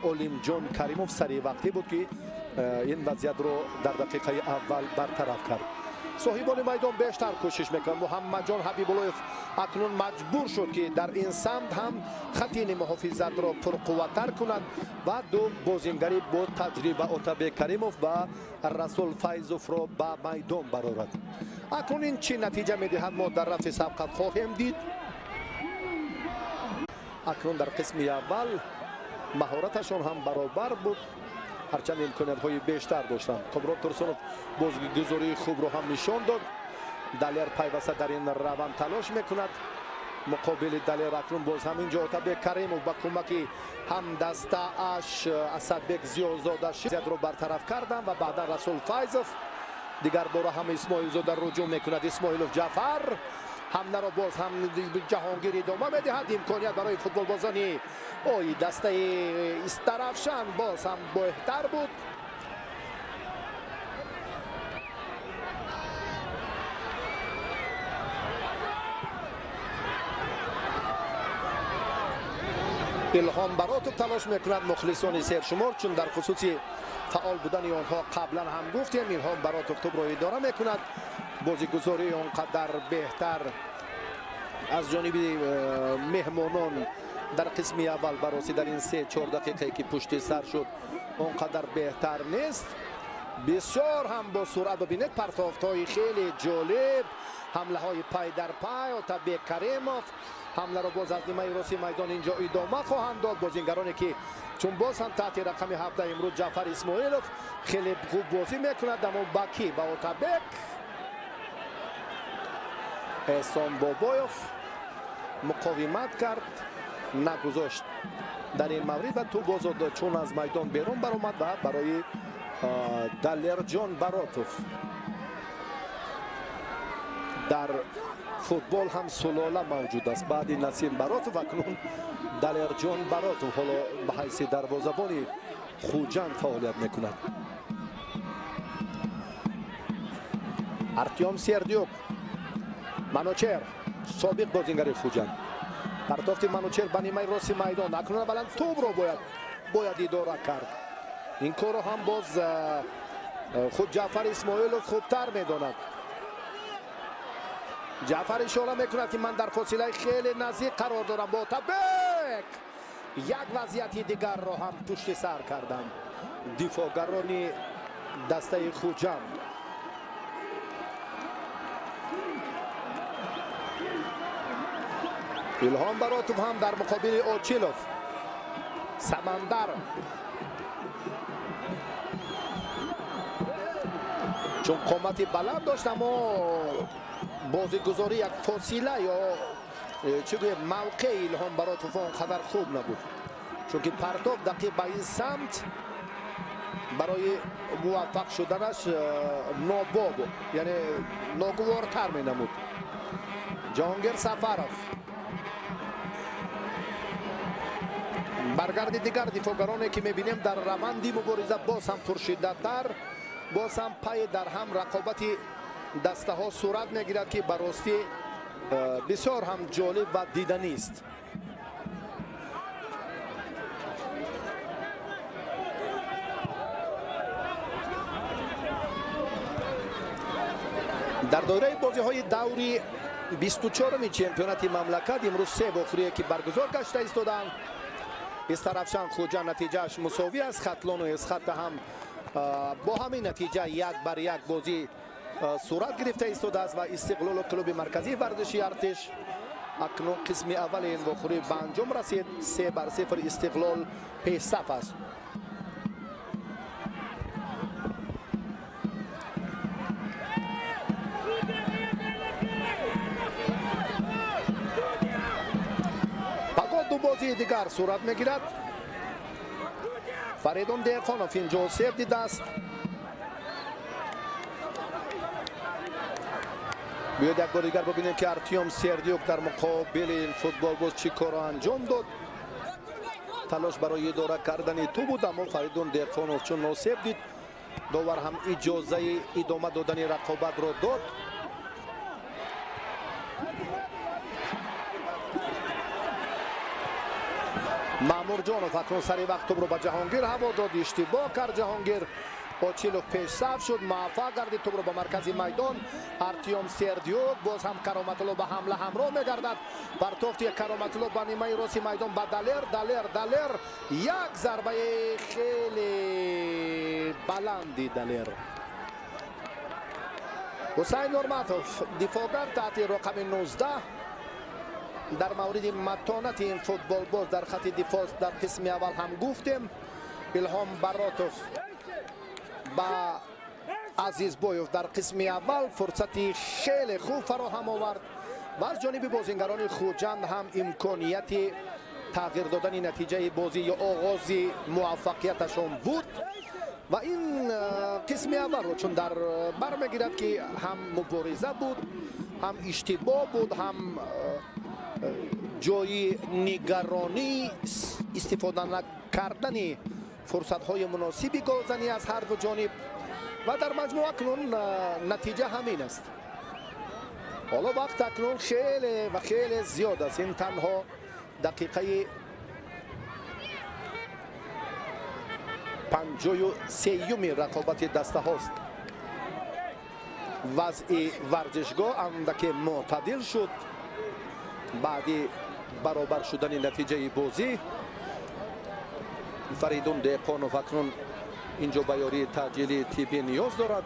اولیم جان کریموف سریع وقتی بود که این وضعیت رو در دقیقه اول برطرف کرد. صاحبان میدان بیشتر کوشش میکنند. محمد جان حبیباللهف اکنون مجبور شد که در این سمت هم خطین محافظت را پرقوتر کنند و دو بازیگری با تجربه اوتابک کریموف و رسول فایزوف را به میدان برآورد. اکنون این چه نتیجه میدهد ما در رفع سبقت خواهیم دید. اکنون در قسم اول مهارتشان هم برابر بود، هرچند امکانیت های بیشتر داشتند. کامران ترسونوف بازگذاری خوب رو هم نشان داد. دلیر پیوسته در این روند تلاش میکند. مقابل دلیر اکنون باز هم اینجا اوتابک کریموف با کمک هم دسته اش اسدبک زیازاده شد رو برطرف کردن و بعدا رسول فایزوف دیگر بار هم اسماعیل زاده رجوع میکند. اسماعیلوف جعفر حمله را باز هم جهانگیر ادامه میدهد. امکانیت برای فوتبال بازانی دسته استرافشان باز هم بهتر بود. الهام براتوف تلاش میکند. مخلصان سرشمار چون در خصوص فعال بودن آنها قبلا هم گفتیم الهام براتوف توپ را اداره میکند. بازیگذاری آنقدر بهتر از جانب مهمانان در قسم اول براسی در این 3-4 دقیقه که پشت سر شد آنقدر بهتر نیست. بسیار هم با سرعت ببینید پرتافت‌های خیلی جالب، حمله های پای در پای. اوتابک کریموف حمله را باز از نیمه راستی میدان اینجا ادامه خواهند داد. بازیگرانی که چون باز هم تحت رقم 17 امروز جعفر اسماعیلوف خیلی خوب بازی میکند، اما باکی با اوتابک احسان بابایوف مقاومت کرد، نگذاشت در این مورد و تو باز چون از میدان بیرون برآمد و برای دلیر جان براتوف. در فوتبال هم سلاله موجود است. بعد نسیم براتوف اکنون دلیر جان براتوف حالا به حیث دروازه‌بان خوجند فعالیت میکند. ارتیام سردیوک منوچهر سابق بازیگر خوجند партофти Манучер ба нимаи рости майдон. Акнун баланд тӯбро бояд идора кард. ин корро ҳам боз худ ҷаъфар исмоилов хубтар медонад. ҷаъфар ишора мекунад ки ман дар фосилаи хеле наздик қарор дорам бо Оттабек. як вазъияти дигарро ҳам пушти сар карданд дифоъгарони дастаи Хуҷанд. илҳом баротов ҳам дар муқобили Очилов. Самандар чун қомати баланд дошт, аммо бозигузори як фосила ё чӣ гӯем мавқеи илҳом баротов он қадар хуб набуд, чунки партов дақиқ ба ин самт барои муваффақ шуданаш нобоб, яъне ногувортар менамуд. ҷаҳонгир Сафаров, баргарди дигар дифоъгароне ки мебинем дар раванди мубориза боз ҳам пуршиддаттар, боз ҳам пай дар ҳам рақобати дастаҳо сурат мегирад ки ба ростӣ бисёр ҳам ҷолиб ва диданист. дар доираи бозиҳои даври 24-уми чемпионати мамлакат имрӯз се вохӯрие ки баргузор гашта истоданд. Истарафшан Хуҷанд натиҷааш мусовӣ аст. Хатлону Эсхата ҳам бо ҳамин натиҷа 1-1 бозӣ сурат гирифта истодааст ва Истиқлолу клуби марказии варзиши Артиш акнун қисми аввали ин вохӯрӣ ба анҷом расид. 3-0 Истиқлол пешсаф аст. бозии дигар сурат мегирад. Фаридун Деҳқонов инҷо сев дидааст. биёед як бори дигар бибинем ки Артём Сердюк дар муқобили футболбоз чӣ корро анҷом дод. талош барои идора кардани ту буд, аммо Фаридун Деҳқонов чун носеб дид, довар ҳам иҷозаи идома додани рақобатро дод. Маъмурҷонов акнун сари вақт тӯбро ба Ҷаҳонгир ҳаво дод. иштибоҳ кард Ҷаҳонгир. Очилов пешсаф шуд, муваффақ гардид тӯбро ба маркази майдон. Артём Сердюк боз ҳам Кароматулло ба ҳамла ҳамроҳ мегардад. партофти Кароматулло ба нимаи рости майдон ба Далер. як зарбаи хеле баланди Далер. ҳусайн Нурматов дифоъгар таҳти рақами 19 дар мавриди матонати ин футболбоз дар хати дифоъ дар қисми аввал ҳам гуфтем. илҳом баротов ба Азизбоев дар қисми аввал фурсати хеле хуб фароҳам овард ва аз ҷониби бозингарони Хуҷанд ҳам имконияти тағйир додани натиҷаи бозӣ ё оғози муваффақияташон буд ва ин қисми аввалро чун дар бар мегирад ки ҳам мубориза буд, ҳам иштибоҳ буд, ҳам ҷои нигаронӣ истифода накардани фурсатҳои муносиби голзанӣ аз ҳар ду ҷониб ва дар маҷмӯъ акнун натиҷа ҳамин аст. ҳоло вақт акнун хеле ва хеле зиёд аст. ин танҳо дақиқаи 53-юми рақобати дастаҳост. вазъи варзишгоҳ андаке мӯътадил шуд баъди баробар шудани натиҷаи бозӣ. Фаридун Деҳқонов акнун инҷо ба ёрии таъҷилии тиббӣ ниёз дорад.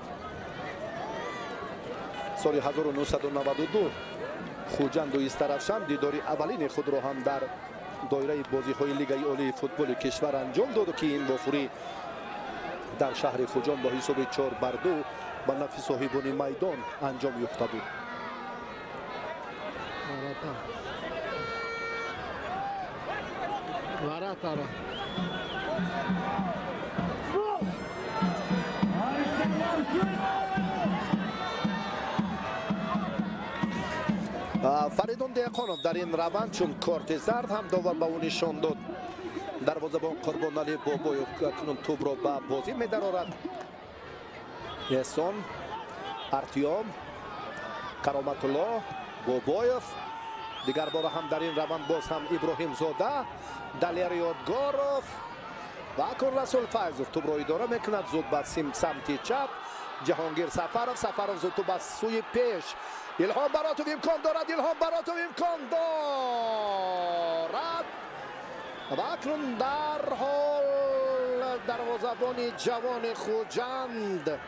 соли 1992 Хуҷанду Истарафшан дидори аввалини худро ҳам дар доираи бозиҳои лигаи олии футболи кишвар анҷом доду ки ин вохӯрӣ дар шаҳри Хуҷанд бо ҳисоби 4-2 ба нафи соҳибони майдон анҷом ёфта буд. Фаридун Деҳқонов дар ин раванд чун корти зард ҳам довар ба ӯ нишон дод. дарвозабон Қурбонали Бобоев акнун тӯбро ба бозӣ медарорад. Эҳсон, Артём, Кароматулло, Бобоев دیگر بار هم در این روند باز هم ابراهیم زاده، دلیریادگاروف و اکنون رسول فایزوف توپ رو اداره میکند. زود به سمت چپ جهانگیر سفرов زود تو به سوی پیش. ایلهام براتوف امکان دارد، ایلهام براتوف امکان دارد و اکنون در حال دروازه‌بان جوان خوجند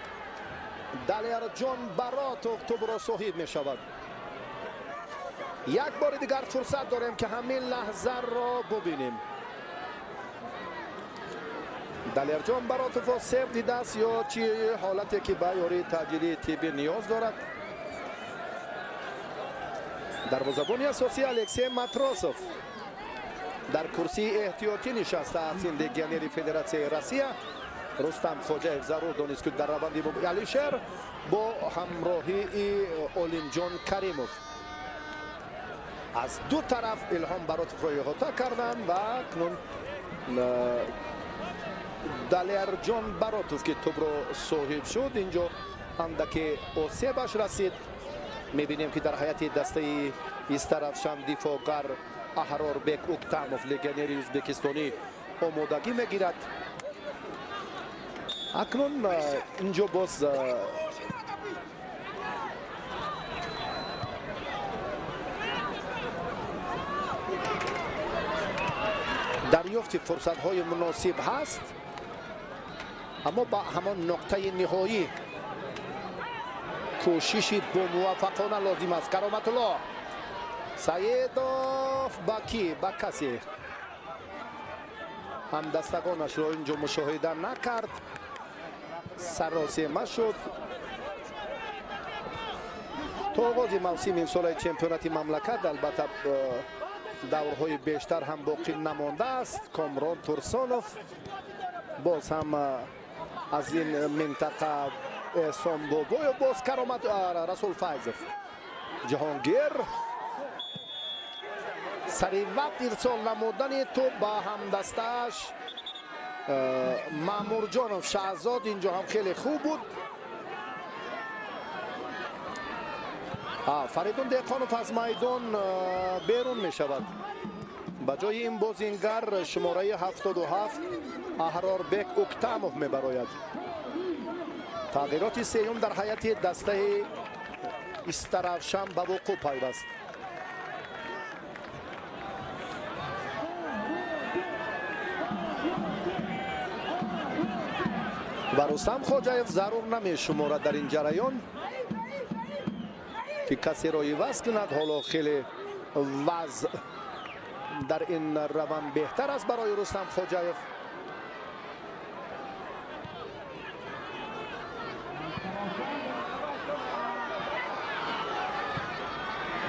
دلیرجان براتوف توپ را صاحب می شود. یک بار دیگر فرصت داریم که همین لحظه را ببینیم. دلیرجان براتوف سیو دیده است یا چی حالتی که به یاری تجلی تیبی نیاز دارد. دروازه‌بان اساسی الکسی ماتروسوف در کرسی احتیاطی نشسته است. این لگیونر فدراسیون روسیه رستم خوجاєв ضرور دانست که در روند علیشهر با همراهی اولینجان کریموف از دو طرف ایلهام براتوف را احاطه کردند و اکنون دلیرجان براتوف که توپ را صاحب شد. اینجا اندکی آسیبش رسید. میبینیم که در حیات دسته ایسترفشان دفاعگر احراربek اوکتاموف لگیونر ازبکستانی آمادگی میگیرد. اکنون اینجا باز دریافت فرصت های مناسب هست، اما با همان نقطه نهایی کوششی با موفقانه لازم است. کرامت الله سیدوف با کسی هم دستگانش را اینجا مشاهده نکرد، سراسیمه شد. تا آغاز موسم امسال چمپیونات مملکت البته دورهای بیشتر هم باقی نمانده است. کامران تورسونوف باز هم از این منطقه سامبوبو و باز کرامت رسول فایزوف جهانگیر سریع وقت ارسال نمودن توپ با هم دستش مامورجانوف شهزاد اینجا هم خیلی خوب بود. فریدون دهقانوف از میدان بیرون می شود. به جای این بازیگر شماره 77 احراربek اوکتاموف می براید. تغییرات سیوم در حیات دسته ایسترفشان به وقوع پیوست. و رستم خوجاєв ضرور نمی شمارد در این جریان که کسی را عوض کند. حالا خیلی وضع در این روند بهتر است برای رستم خوجاєv.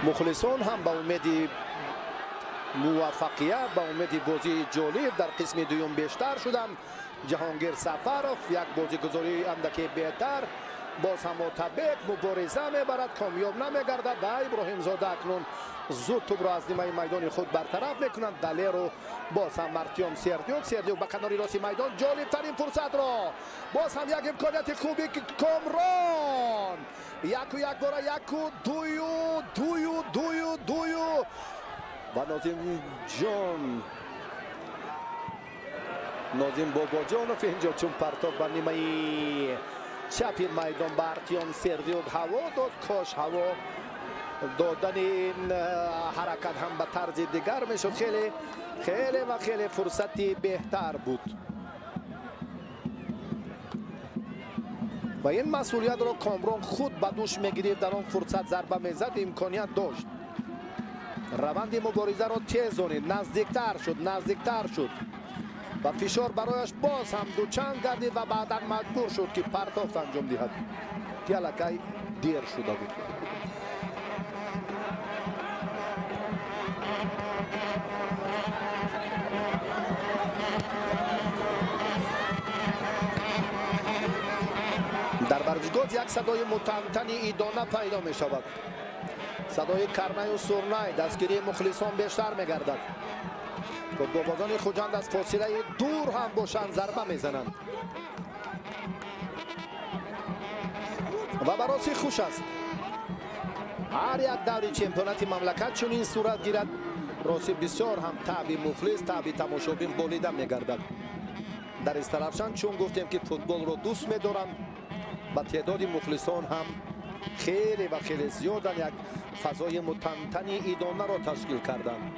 مخلصان هم به امید موفقیت، به امید بازی جالب در قسم دوم بیشتر شدند. جهانگیر سفرov یک بازیگزاری اندکی بهتر، باز هم مطابق مبارزه میبرد، کامیاب نمیگردد و ابراهیم زاده اکنون زود توپ را از نیمه میدان خود برطرف میکنند. دلیرو باز هم مرتیام سردیوک به کناری راست میدان جالب ترین فرصت را باز هم یک امکانیت خوبی که کامران یک بار دویو و نازم باباجانوف اینجا چون پرتاب به نیمه چپ میدان به ارتیام سردیوک هوا داد. کاش هوا دادن این حرکت هم به طرز دیگر میشد، خیلی فرصتی بهتر بود و این مسئولیت را کامران خود به دوش میگیرید. در آن فرصت ضربه میزد، امکانیت داشت. روند مبارزه را تیزانید، نزدیکتر شد و فشار برایش باز هم دوچند گردید و بعدا مجبور شد که پرتافت انجام دهد که الکی دیر شده بود. در ورزشگاه یک صدای متنتنی ایدانه پیدا می شود. صدای کرنه و سرنه دستگیری مخلصان بیشتر می گردد. فوتبالبازان خوجند از فاصله دور هم باشند ضربه میزنند و براسی خوش است. هر یک دوری چمپیونات مملکت چنین صورت گیرد. راستی بسیار هم تعبی مخلص، تعبی تماشابین بالیده میگردد. در این طرفشان چون گفتیم که فوتبال رو دوست می‌دارند و تعداد مخلصان هم خیلی و خیلی زیادن، یک فضای متنتنی ایدانه را تشکیل کردند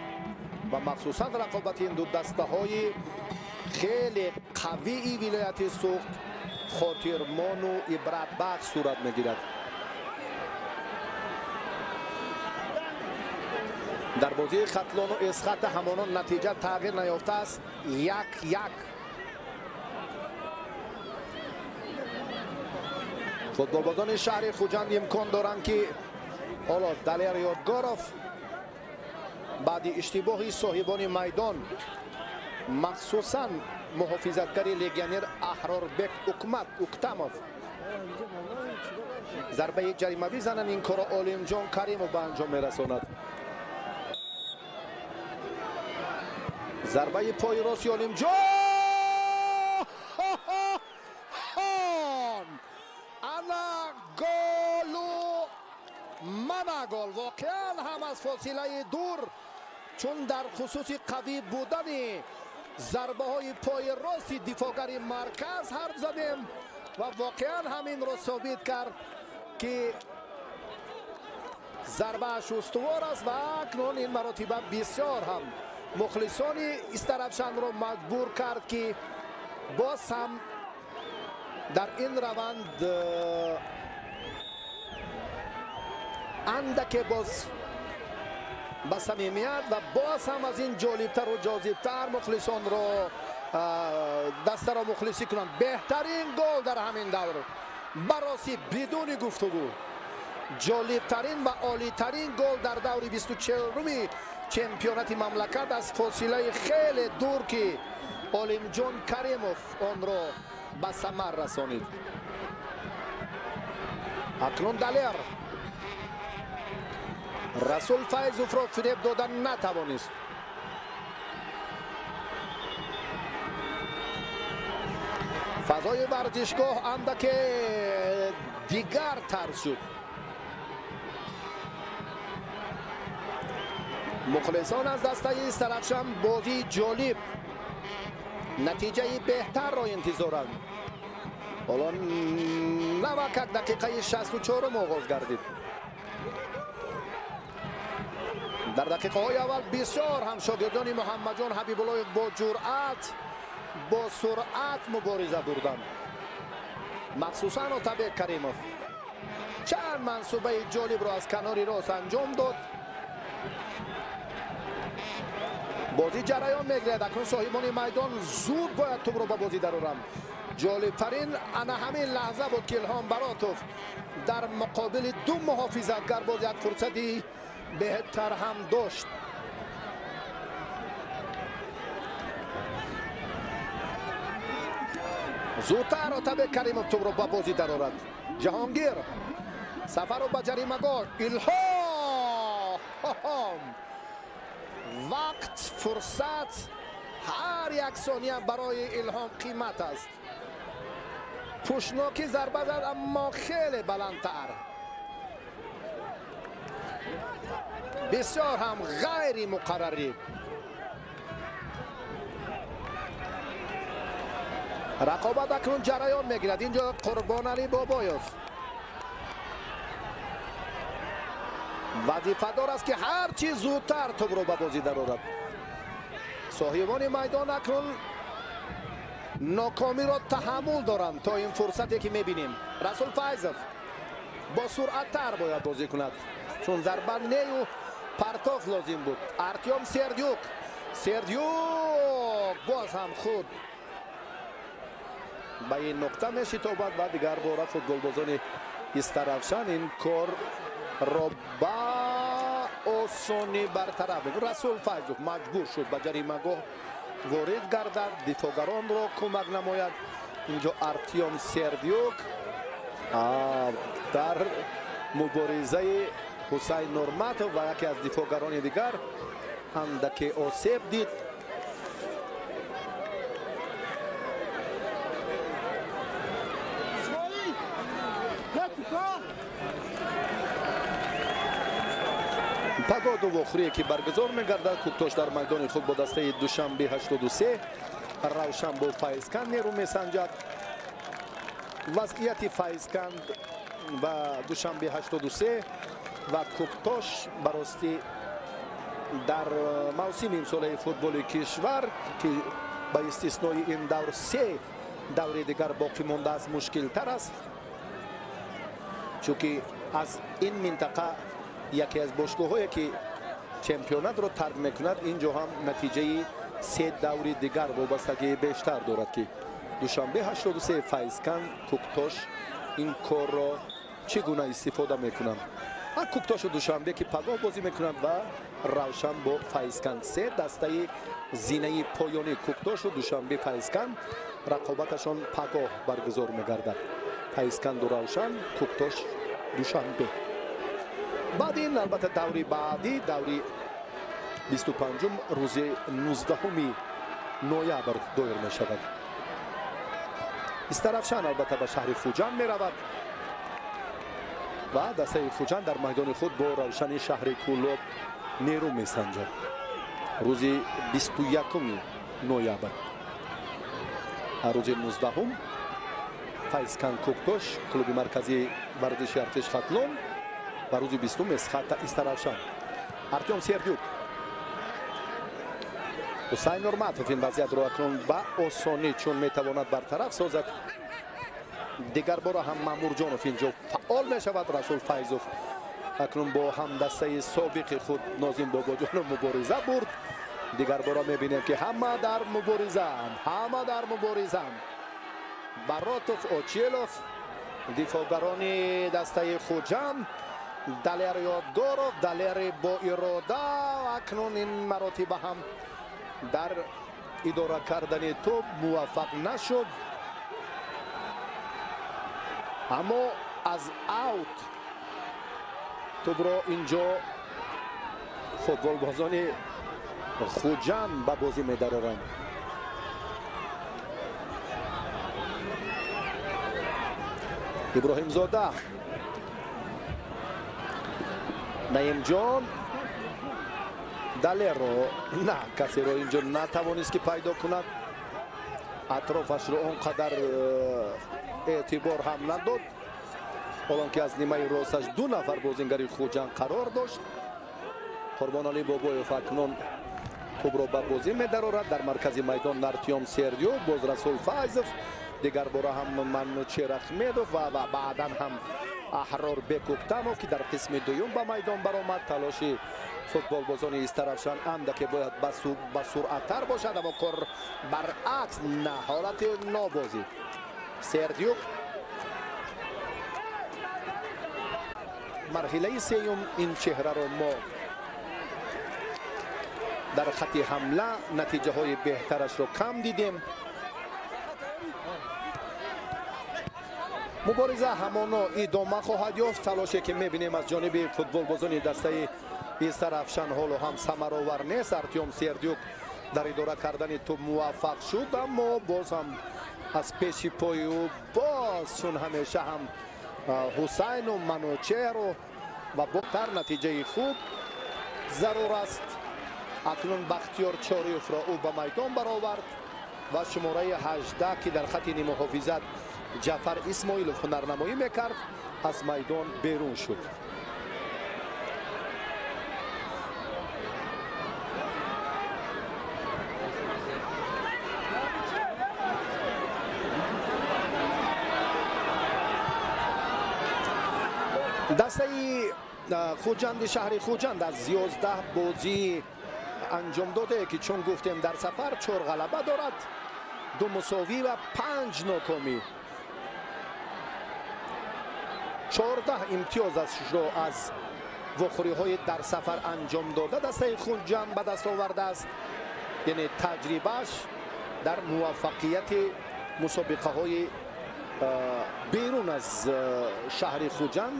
و مخصوصا رقابت این دو دسته های خیلی قوی ولایت سوخت خاطرمان و عبرت بخش صورت میگیرد. در بازی ختلان و اسخط همانان نتیجه تغییر نیافته است. 1-1. فوتبالبازان شهر خوجند امکان دارند که حالا دلیر یادگاروف بعد اشتباه صاحبان میدان مخصوصا محافظتگری لگیونر احراربک اکتموف ضربه جریمه بزنند. این کار عالم جان کریموف به انجام میرساند. ضربه پای راست عالم جان انا گولو منا گل. واقعا هم از فاصله دور چون در خصوص قوی بودن ضربه های پای راست دفاعگر مرکز حرف زدیم و واقعا همین را ثابت کرد که ضربه اش استوار است و اکنون این مراتبه بسیار هم مخلصان استرفشان را مجبور کرد که باز هم در این روند اندک باز با صمیمیت و باز هم از این جالبتر و جاذبتر مخلصان را دسته را مخلصی کنند. بهترین گل در همین دور براسی بدون گفتگو جالبترین و عالیترین گل در دور 24 چمپیونات مملکت از فاصله خیلی دور که عالم جان کریموف آن را به ثمر رسانید. اکنون دلیر رسول فیضوف را فریب دادن نتوانست. فضای ورزشگاه اندک دیگر تر شد. مخلصان از دسته استرفشان بازی جالب نتیجه بهتر را انتظارند. حالا 91 دقیقه 64 آغاز گردید. در دقیقه های اول بسیار هم شاگردان محمد جان حبیب الله با جرأت با سرعت مبارزه بردند. مخصوصا اتابک کریموف چند منصوبه جالب را از کناری راست انجام داد. بازی جریان میگیرد. اکنون صاحبان میدان زود باید توپ را به بازی درآورند. جالبترین انا همین لحظه بود که الهام براتوف در مقابل دو محافظتگر باز یک فرصتی بهتر هم داشت. زودتر اتابک کریموف توپ را به بازی درآورد. جهانگیر سفر را به جریمه گاه. الهام وقت فرصت هر یک ثانیه برای الهام قیمت است. پشناکی ضربه زد اما خیلی بلندتر. بسیار هم غیر مقرری. رقابت اکنون جریان میگیرد. اینجا قربان علی بابایوف وظیفه دار است که هر چی زودتر توپ را به بازی درآورد. صاحبان میدان اکنون ناکامی را تحمل دارند تا این فرصتی که میبینیم. رسول فیضوف با سرعت تر باید بازی کند چون ضربه نی و پرتاف لازم بود. ارتیوم سردیوک باز هم خود به این نقطه میشتابد و دیگر باره فوتبالبازان استرفشان این کار را با آسانی برطرف می‌کند. رسول فیضوف مجبور شد به جریمه گاه وارد گردد، دفاعگران را کمک نماید. اینجا ارتیوم سردیوک در مبارزه حسین نورماتوف و یکی از دفاعگران دیگر اندکی آسیب دید. пагоду вохӯрие ки баргузор мегардад. Куктош дар майдони худ бо дастаи душанбе 83, равшан бо файзканд нерӯ месанҷад. вазъияти файзканд ва душанбе 83 ва Куктош барости дар мавсими имсолаи футболи кишвар ки ба истиснои ин давр 3 даври дигар боқӣ мондааст мушкилтар аст, чунки аз ин минтақа яке аз бошгоҳҳое ки чемпионатро тарк мекунад, ин ҷо ҳам натиҷаи 3 даври дигар вобастагии бештар дорад ки душанбе 83 файзканд Куктош ин корро чӣ гуна истифода мекунанд. Куктошу душанбе ки пагоҳ бозӣ мекунанд ва равшан бо файзканд. 3 дастаи зинаи поёни Куктошу душанбе файзканд рақобаташон пагоҳ баргузор мегардад. файзканду равшан, Куктош душанбе. баъди ин албатта даври баъдӣ даври 25 рӯзи 19 ноябр доир мешавад. Истаравшан албатта ба шаҳри Хуҷанд меравад ва дастаи Хуҷанд дар майдони худ бо равшани шаҳри Кӯлоб нерӯ месанҷад. рӯзи 21 ноябр. рӯзи 19 файзканд Куктош клуби марказии варзиши артиш хатлон ва рӯзи 20 Месхата Истаравшан. Артем Сердюк, Ҳусайн Нурматов ин вазъиятро акнун ба осонӣ чун метавонад бартараф созад. дигар бора ҳам Маъмурҷонов инҷо фаъол мешавад. Расул Файзов акнун бо ҳамдастаи собиқи худ Нозим Бобоҷонов мубориза бурд. дигар бора мебинем ки ҳама дар муборизаанд. Баротов, Очилов, дифоъгарони дастаи Хуҷанд, Далер Ёдгоров, Далери бо ирода акнун ин маротиба ҳам дар идора кардани тӯб муваффақ нашуд. аммо аз аут тӯбро инҷо футболбозони Хуҷанд ба бозӣ медароранд. Иброҳимзода, Наимҷон, Далеро на касеро инҷо натавонист ки пайдо кунад. атрофашро он қадар эътибор ҳам надод, ҳолон ки аз нимаи росташ 2 нафар бозингари Хуҷанд қарор дошт. Қурбоналӣ Бобоев акнун тӯбро ба бозӣ медарорад. дар маркази майдон Артем Сердюк, боз Расул Файзов, дигар бора ҳам Манучер Ахмедов ва баъдан ҳам Аҳрор Бекуктамов ки дар қисми дуюм ба майдон баромад. талоши футболбозони Истаравшан андаке бояд ба суръаттар бошад, аммо кор баръакс, на ҳолати нобозӣ. Сердюк марҳилаи сеюм ин чеҳраро мо дар хати ҳамла натиҷаҳои беҳтарашро кам дидем. мубориза ҳамоно идома хоҳад ёфт. талоше ки мебинем аз ҷониби футболбозони дастаи Истаравшан ҳоло ҳам самаровар нест. Артем Сердюк дар идора кардани тӯб муваффақ шуд, аммо боз ҳам аз пеши пои ӯ боз чун ҳамеша ҳам Ҳусайну Манучеру ва бохтар натиҷаи хуб зарур аст. акнун Бахтиёр Чориевро ӯ ба майдон баровард ва шумораи 18 ки дар хати нимуҳофизат Ҷафар Исмоилов ҳунарнамоӣ мекард, аз майдон берун шуд. дастаи Хуҷанди шаҳри Хуҷанд аз 11 бозӣ анҷом доде ки чун гуфтем дар сафар 4 ғалаба дорад, 2 мусовӣ ва 5 нокомӣ. 14 имтиёзашро аз вохӯриҳои дар сафар анҷом дода дастаи Хуҷанд ба даст овардааст. яъне таҷрибааш дар муваффақияти мусобиқаҳои берун аз шаҳри Хуҷанд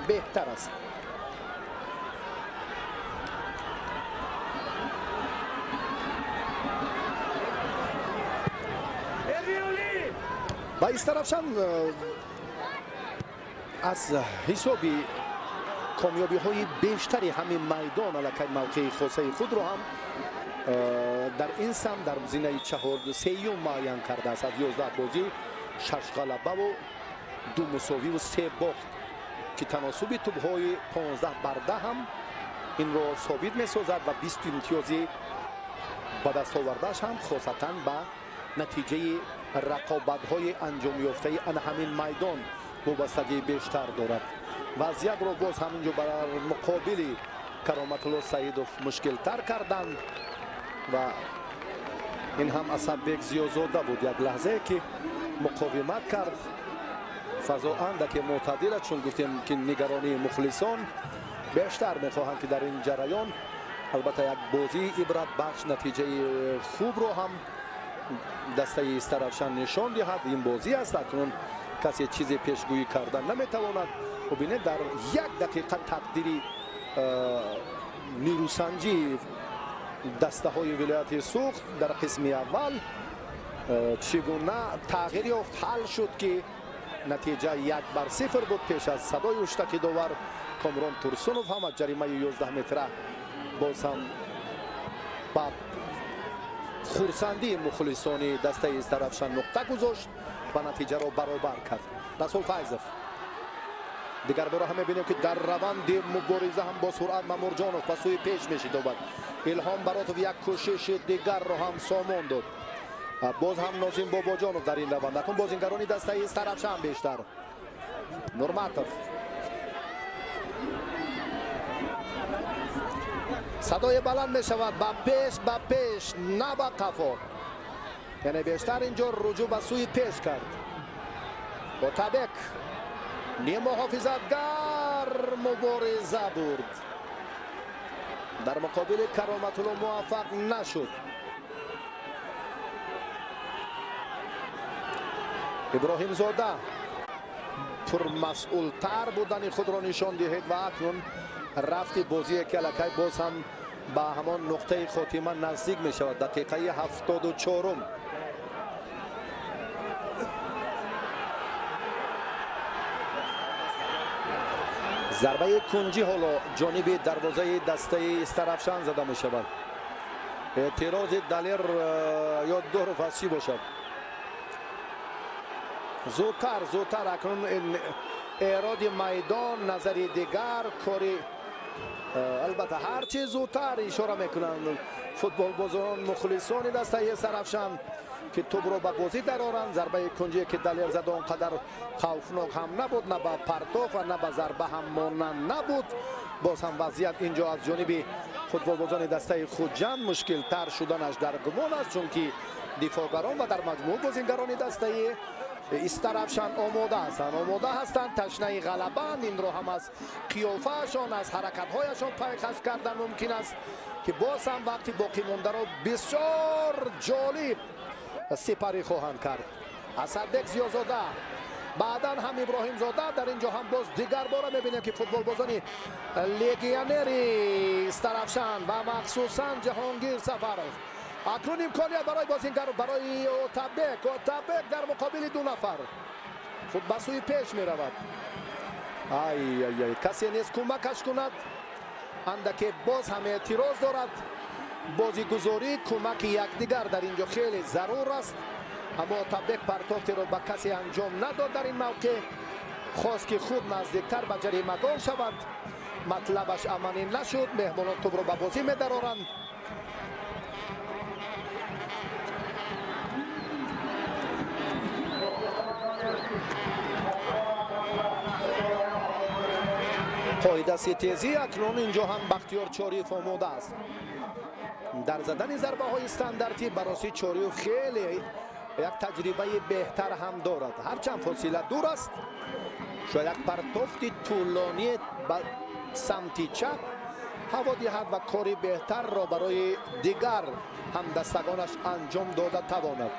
беҳтар аст. ба Истаравшан аз ҳисоби کامیابی های بیشتری همین میدان علاقه موقع خاصه خود رو هم در این سم در زینه 4-3 معین کرده است. از 11 بازی 6 غلبه و 2 مساوی و 3 باخت که تناسب توپ های 15-10 هم این را ثابت می سازد و 20 امتیازی با دست آوردهش هم خاصتا به نتیجه رقابت های انجام یافته ان همین میدان وابستگی بیشتر دارد. وضعیت رو باز همینجا برای مقابل کرامت الله سعیدوف مشکل تر کردند و این هم اسدبک زیازاده بود یک لحظه که مقاومت کرد. فضا اندک معتدل چون گفتیم که نگرانی مخلصان بیشتر میخواهند که در این جریان البته یک بازی عبرت بخش نتیجه خوب رو هم دسته استرافشان نشان دهد. این بازی است اکنون کسی چیزی پیشگویی کردن نمیتواند. ببینید در 1 دقیقه تقدیری نیروسنجی دسته های ولایت سوخت در قسم اول چگونه تغییر یافت حل شد که نتیجه 1-0 بود. پیش از صدای اشتکی داور کامران تورسونوف هم از جریمه 11 متره باز هم با خورسندی مخلصان دسته استرافشان نقطه گذاشت و نتیجه را برابر کرد. رسول فایزов دیگر بار هم می‌بینیم که در روند مبارزه هم با سرعت مامورجانوف به سوی پیش می‌شود. الهام براتوف یک کوشش دیگر را هم سامان داد. باز هم نازیم باباجانوف در این روند. اکنون بازیگران دسته استرافشان بیشتر. نورماتوف صدای بلند می شود با پیش نه با قفا، یعنی بیشتر اینجا رجوع به سوی پیش کرد. اوتابک نیم محافظتگر مبارزه برد در مقابل کرامت الله موفق نشد. ابراهیم زاده پرمسئول تر بودن خود را نشان دهید و اکنون رفت بازی کلکای باز هم به همان نقطه خاتمه نزدیک می شود. دقیقه 74 ضربه کنجی حالا جانب دروازه دسته استرافشان زده می شود. اعتراض دلیر یادگار فصلی باشد. زودتر اکنون ایراد میدان نظر دیگر کاری البته هرچی زودتر اشاره میکنند فوتبال بازان مخلصان دسته استرافشان که توپ را به بازی درآورند. ضربه کنجی که دلیر زد آنقدر خوفناک هم نبود، نه به پرتاف و نه به ضربه هم مانند نبود. باز هم وضعیت اینجا از جانب فوتبال بازان دسته خوجند مشکل تر شدنش در گمان است، چون که دفاعگران و در مجموع بازیگران دسته استرافشان آماده هستند تشنه غلبند. این رو هم از قیافهشان از حرکت‌هایشان پیخست کردن ممکن است که باز هم وقتی باقی مانده را بسیار جالب سپری خواهند کرد. اسدبک زیازاده بعدا هم ابراهیم زاده در اینجا هم باز دیگر بار می‌بینیم که فوتبال بازان لگیونر استرافشان و مخصوصا جهانگیر سفرov اکنون امکانیت برای بازیگر برای اوتابک در مقابل 2 نفر خود به سوی پیش می رود. کسی نیست کمکش کند. اندک باز هم اعتراض دارد. بازیگزاری کمک یکدیگر در اینجا خیلی ضرور است، اما اوتابک پرتافتی را به کسی انجام نداد. در این موقع خواست که خود نزدیکتر به جریمه گل شود، مطلبش عملی نشد. مهمانان توپ را به بازی می درآورند. قاعده تیزی اکنون اینجا هم بختیار چاریف آماده است در زدن ضربه های استانداردی. برای چاریف خیلی یک تجربه بهتر هم دارد، هرچند فاصله دور است. شاید یک پرتافت طولانی به سمت چپ هوا دهد و کاری بهتر را برای دیگر هم دستگانش انجام داده تواند.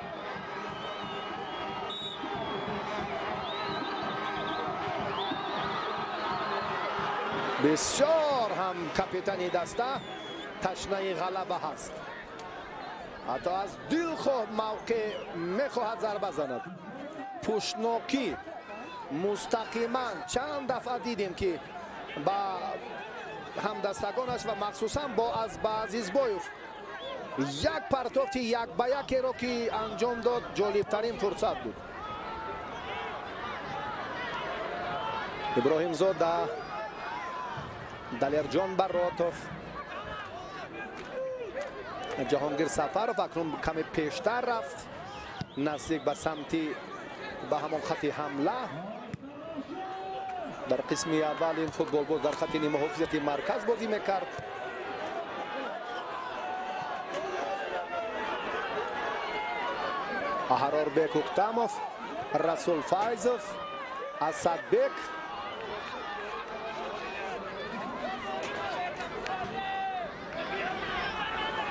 بسیار هم کاپیتان دسته تشنه غلبه هست، حتی از دل خود موقع میخواهد ضربه زند. پشتناکی مستقیما چند دفعه دیدیم که با همدستگانش و مخصوصا با عزیزبویف یک پرتافتی یک به یکی رو که انجام داد جالبترین فرصت بود. ابراهیم زاده، دلیرجان براتوف، جهانگیر سفرов اکنون کمی پیشتر رفت نزدیک به سمتی به همان خط حمله. در قسم اول این فوتبال باز در خط نیمه حفظیتی مرکز بازی میکرد. احراربek اوکتاموف، رسول فایزوف، اسدبek،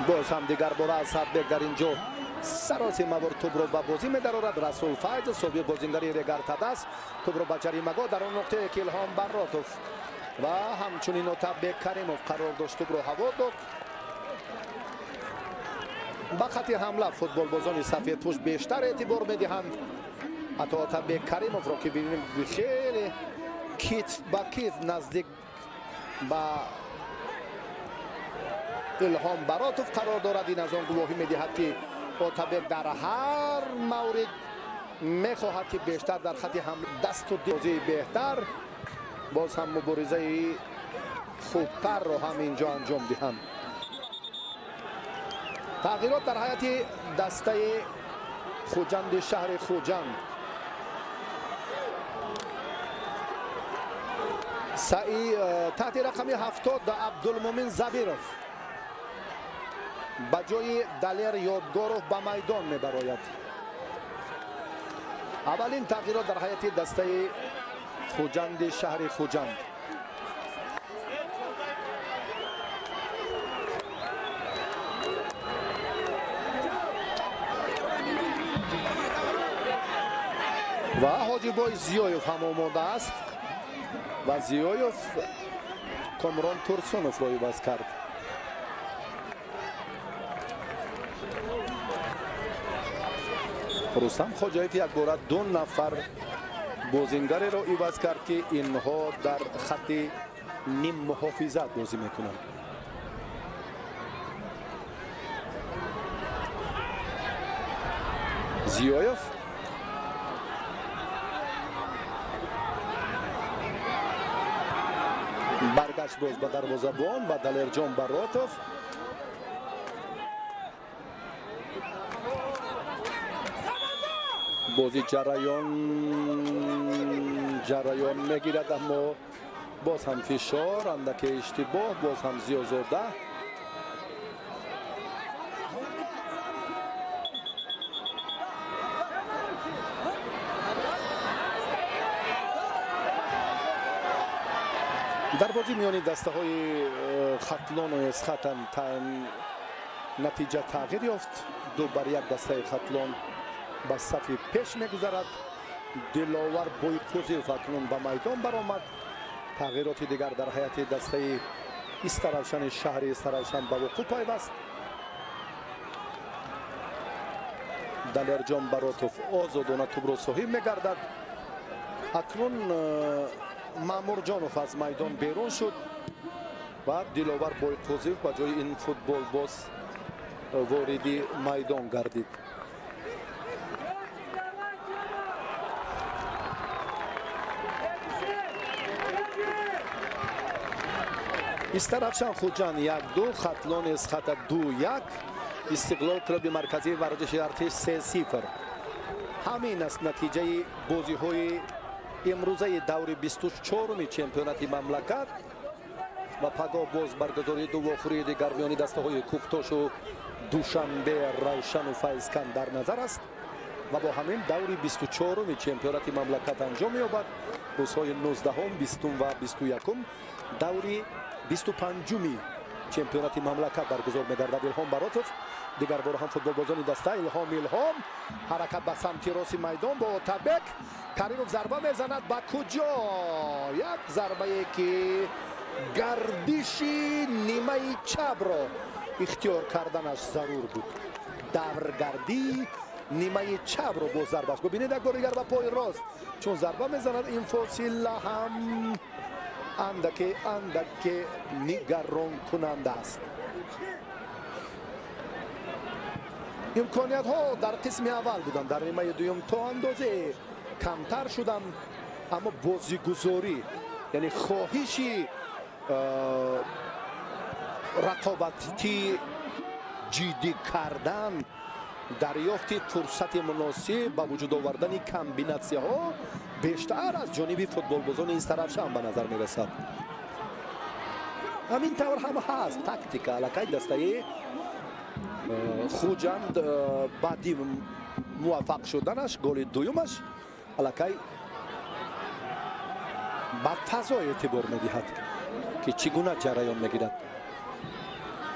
باز هم دیگر بار اسدبek در اینجا سراسر موارد توپ رو به بازی می‌دارد. رسول فایز صوبی بازیگری رگارتاداس توپ رو به جریمه‌گاه در اون نقطه که الهام براتوف و همچنین اتابک کریموف قرار داشت توپ رو هوا داد. با خط حمله فوتبال بازان سفید پوش بیشتر اعتبار می‌دهند. حتی اتابک کریموف رو که ببینیم خیلی کیف با کیف نزدیک با الهام براتوف قرار دارد. این از آن گواهی می‌دهد که اتابک در هر مورد میخواهد که بیشتر در خط حمله دست و بازی بهتر، باز هم مبارزه خوبتر رو هم اینجا انجام دهند. تغییرات در هیئت دسته خوجند شهر خوجند. سعی تحت رقم 70 عبدالمومن زبیروف با جای دلیر یادگاروف به میدان میبراید. اولین تغییرات در هیئت دسته خوجند شهر خوجند. و حاجیبای زیایوف هم آماده است و زیایوف کامران تورسونوف را عوض کرد. رستم خواجایف یک بار دو نفر بازیگری را عوض کرد که اینها در خط نیم محافظت بازی میکنند. زیایوف برگشت باز به دروازه‌بان و دلیرجان براتوف. بازی جریان میگیرد اما باز هم فشار، اندک اشتباه، باز هم زیازاده. در بازی میانی دسته های خطلان و اسخطن نتیجه تغییر یافت. 2-1 دسته خطلان به صف پیش میگذرد. دلاور بویکوزیف اکنون به میدان برآمد. تغییرات دیگر در هیئت دسته استروشن شهر استروشن به وقوع پیوست. دلیرجان براتوف آزادانه توپ را صاحب میگردد. اکنون مامور جانوف از میدان بیرون شد و دلاور بویکوزیف با جای این فوتبال باز واردی میدان گردید. استرافشان خوجند 1-2، خطلان اسخط 2-1، استقلال کلاب مرکزی ورزش ارتش 3-0. همین است نتیجه بازی های امروزه دور 24 چمپیونات مملکت و پگاه باز برگزاری دو آخری دیگر میان دسته های کوکتاش و دوشنبه روشن و فیضکن در نظر است و با همین دور 24 چمپیونات مملکت انجام یابد. روزهای 19، 20 و 21 دوری 25 چمپیونات مملکت برگزار می‌گردد. الهام براتوف دیگر بار هم فوتبال بازان دسته. الهام حرکت به سمت راست میدان با اتابک. کریموف ضربه میزند به کجا؟ یک ضربه که گردش نیمه چپ را اختیار کردنش ضرور بود. دورگردی نیمه چپ را با ضربه. ببینید یک بار دیگر به پای راست چون ضربه میزند این فاصله هم اندک نگران کننده است. امکانیت ها در قسم اول بودن، در نیمه دوم تا اندازه کمتر شدن، اما بازیگزاری یعنی خواهشی رقابتی جدی کردن، دریافت فرصت مناسب با وجود آوردن کامبیناسیون ها بیشتر از جانب فوتبالبازان این طرفشان به نظر می رسد. همین طور هم هست تاکتیک علاقه دسته خوجند بعدی موفق شدنش گل دویمش علاقه با فضا اعتبار می دهد که چگونه جریان می گیرد.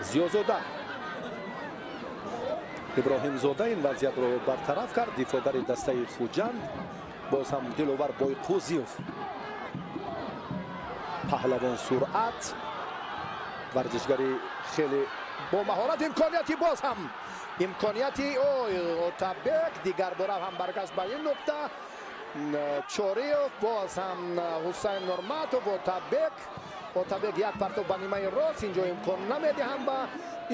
زیازاده ابراهیم زاده این وضعیت رو برطرف کرد. دفاعگر دسته خوجند باز هم دلوور بایقوزیوف، پهلوان سرعت، ورزشگری خیلی با مهارت، امکانیتی، باز هم امکانیتی اوتابک دیگر بار هم برگشت به این نقطه. چوریوف باز هم حسین نورماتوف، اوتابک یک پرتو به نیمه راست، اینجا امکان نمیدهند به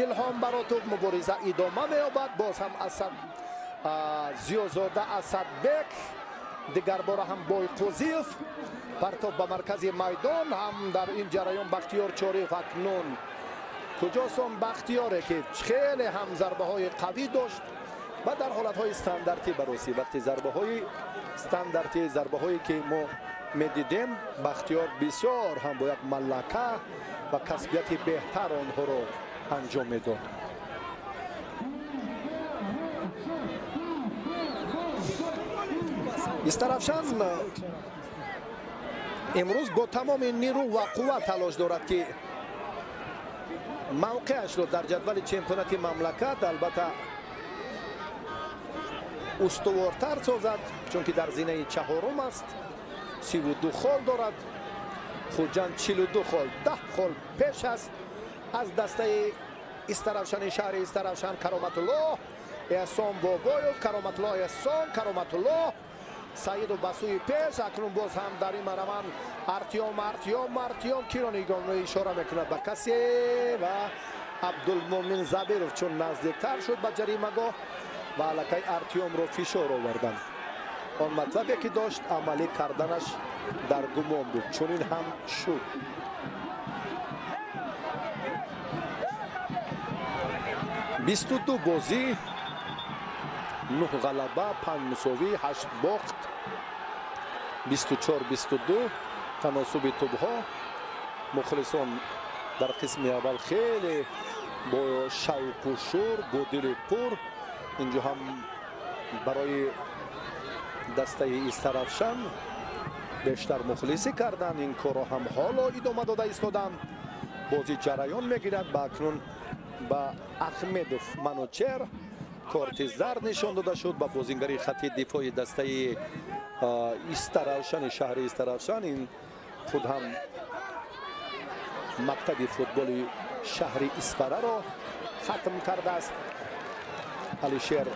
الهام براتوف، مبارزه ادامه مییابد. باز هم اسد زیازاده اسدبک، دیگر بار هم بایقوزیوف، پرتو به مرکز میدان. هم در این جریان بختیار چوریوف اکنون کجاست اون بختیاره که خیلی هم ضربه های قوی داشت و در حالت های استانداردی براسی وقتی ضربه های استانداردی، ضربه هایی که ما میدیدیم، بختیار بسیار هم با یک ملکه و کسبیت بهتر آنها رو انجام میداد. استرافشان امروز با تمام نیرو و قوت تلاش دارد که موقعش رو در جدول چمپیونات مملکت البته استوارتر سازد، چون که در زینه چهارم است. 32 خال دارد. خوجند 42 خال، 10 خال پیش است از دسته استرافشان شهر استرافشان. کرامت الله، احسان بابایوف، کرامت الله احسان، کرامت الله، سعید و بسوی پیش. اکنون باز هم در این مرمان ارتیام کیرانیگان اشاره میکند به کسی و عبدالمومن زبیروف چون نزدیکتر شد به جریمه‌گاه و علاقه ارتیام رو فشار آوردند. آن مطلبی که داشت عملی کردنش در گمان بود، چون این هم شد. بیست و دو بازی، 9 غلبه، 5 مساوی، 8 باخت، 24-22 تناسب توپ‌ها. مخلصان در قسم اول خیلی با شوق و شور، با دل پر، اینجا هم برای دسته استرافشان بیشتر مخلصی کردن. این کارا هم حالا ادامه داده ایستادن. بازی جریان میگیرد. با اکنون با احمدوف منوچر کارت زرد نشان داده شد با بازیگری خط دفاعی دسته استرافشان، شهر استرافشان. این خود هم مکتب فوتبال شهر اسفره را ختم کرده است. علیشیر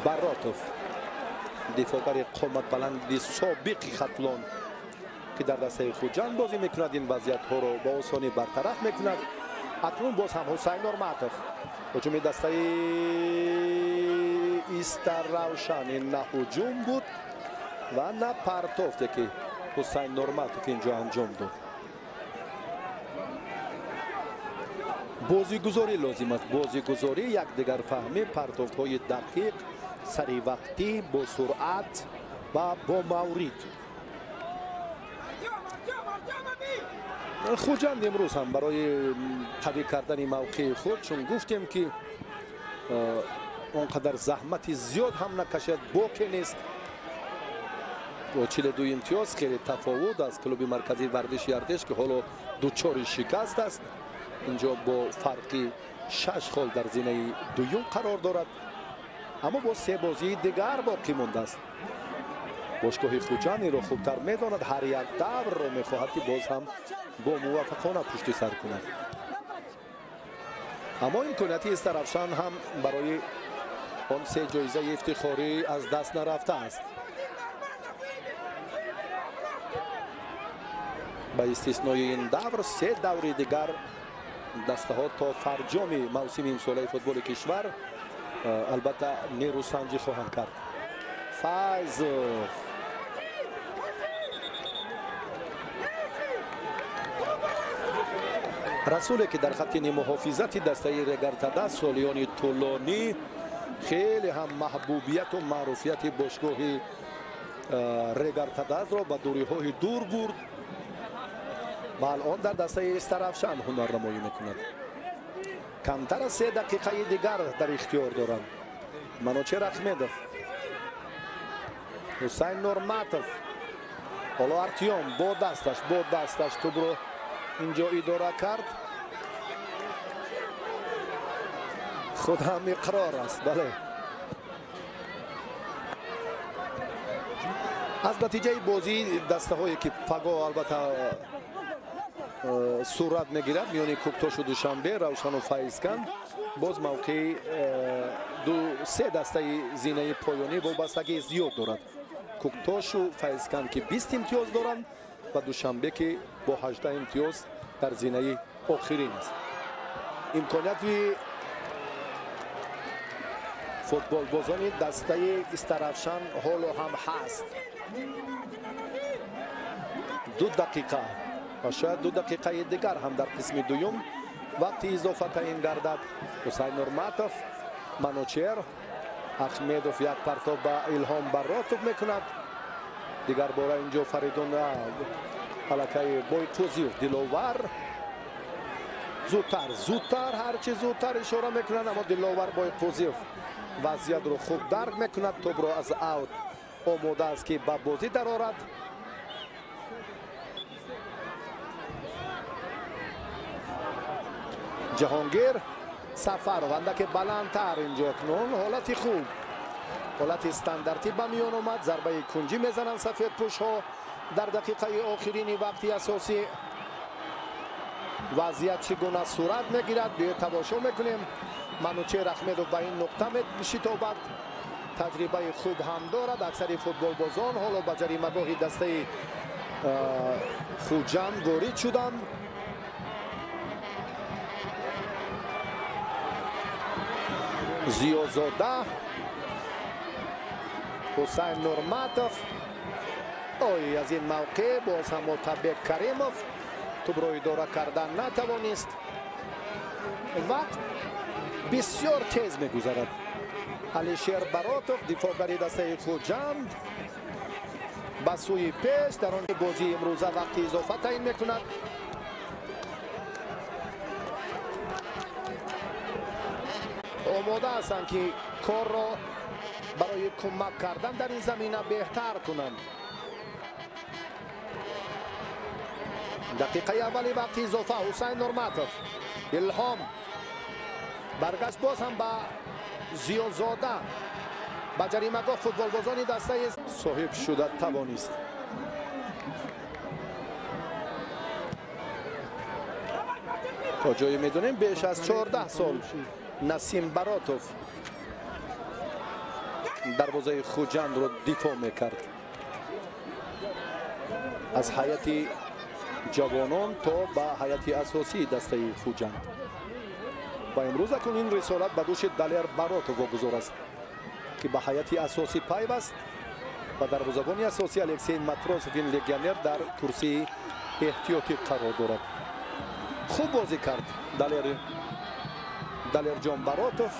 براتوف، دفاعگر قامت بلند سابق خطلان که در دسته خوجند بازی میکند، این وضعیت ها رو با آسانی برطرف میکند. اکنون باز هم حسین نورماتوف، هجوم دسته استرافشان نه هجوم بود و نه پرتافته که حسین نورماتوف اینجا انجام داد. بازیگزاری لازم است، بازیگزاری یک دیگر فهمی، پرتافت های دقیق، سری وقتی، با سرعت و با مورد. خوجند امروز هم برای قوی کردن موقع خود، چون گفتیم که اونقدر زحمت زیاد هم نکشد، باقی نیست. با 42 امتیاز خیلی تفاوت از کلوب مرکزی ورزشی ارتش که حالا دوچار شکست است. اینجا با فرقی 6 خال در زینه دوم قرار دارد، اما با 3 بازی دیگر باقی مانده است. باشگاه خوجند را خوبتر میداند، هر یک دور را میخواهد که باز هم با موفقانه پشت سر کند. اما امکانیت استرافشان هم برای آن 3 جایزه افتخاری از دست نرفته است. با استثنای این دور 3 دوری دیگر دسته ها تا فرجام موسم امساله فوتبال کشور البته نیروسنجی خواهند کرد. فایزوف رسولی که در خط محافظت دسته رگرتده سالیان طولانی خیلی هم محبوبیت و معروفیت باشگاه رگرتده را به دوری های دور برد و الان در دسته استرافشان هنر نمایی میکند. کمتر از 3 دقیقه دیگر در اختیار دارند. منوچهر احمدوف، حسین نورماتوف، حالا ارتیوم با دستش تو برو اینجا اداره کرد. خود هم اقرار است. بله، از نتیجه بازی دسته هایی که پگاه البته صورت میگیرد میان کوکتاش و دوشنبه، روشن و فایزکن، باز موقع 2-3 دسته زینه پایانی وابستگی زیاد دارد. کوکتاش و فایزکن که 20 امتیاز دارند و دوشنبه که با 18 امتیاز در زینه آخرین است. امکانیت فوتبال بازان دسته استرافشان حالا هم هست. 2 دقیقه و شاید 2 دقیقه دیگر هم در قسم دوم وقتی اضافه تعیین گردد. حسین نورماتوف، منوچهر احمدوف یک پرتاب به الهام براتوف میکند. دیگر باره اینجا فریدون حلقه بایقوزیوف دلاور زودتر هرچی زودتر اشاره میکنند، اما دلاور بایقوزیوف وضعیت رو خوب درک میکند. توپ رو از اوت آماده است که به بازی درآورد. جهانگیر سفر اندک بلندتر اینجا کنون حالتی خوب، حالت استانداردی به میان آمد. ضربه کنجی میزنند سفید پوش ها در دقیقه آخرین وقتی اساسی. وضعیت چگونه صورت میگیرد بیا تماشا میکنیم. منوچهر احمدوف به این نقطه میشتابد. تجربه خوب هم دارد. اکثر فوتبال بازان حالا به جریمه‌گاه دسته خوجند وارد شدند. زیازاده، حسین نورماتوف، از این موقع باز هم مطبق کریموف توپ را اداره کردن نتوانست. وقت بسیار تیز میگذرد. علیشیر براتوف دفاعگری دسته خوجند به سوی پیش در آن بازی امروزه وقتی اضافه تعیین میکند. آماده هستند که کار را برای کمک کردن در این زمینه بهتر کنند. دقیقه اولی وقتی اضافه حسین نورماتوف، الهام برگشت باز هم به زیازاده به جریمه‌گاه فوتبال بازان دسته صاحب شده توانست. تا جایی میدونیم بیش از 14 سال نسیم براتوف دروازه خوجند رو دفاع میکرد. از هیئت جوانان تا به هیئت اساسی دسته خوجند و امروز اکنون این رسالت به دوش دلیر براتوف واگذار است که به هیئت اساسی پیوست و دروازه‌بان اساسی الکسی ماتروسوف لگیونر در کرسی احتیاطی قرار دارد. خوب بازی کرد دلیر جان براتوف.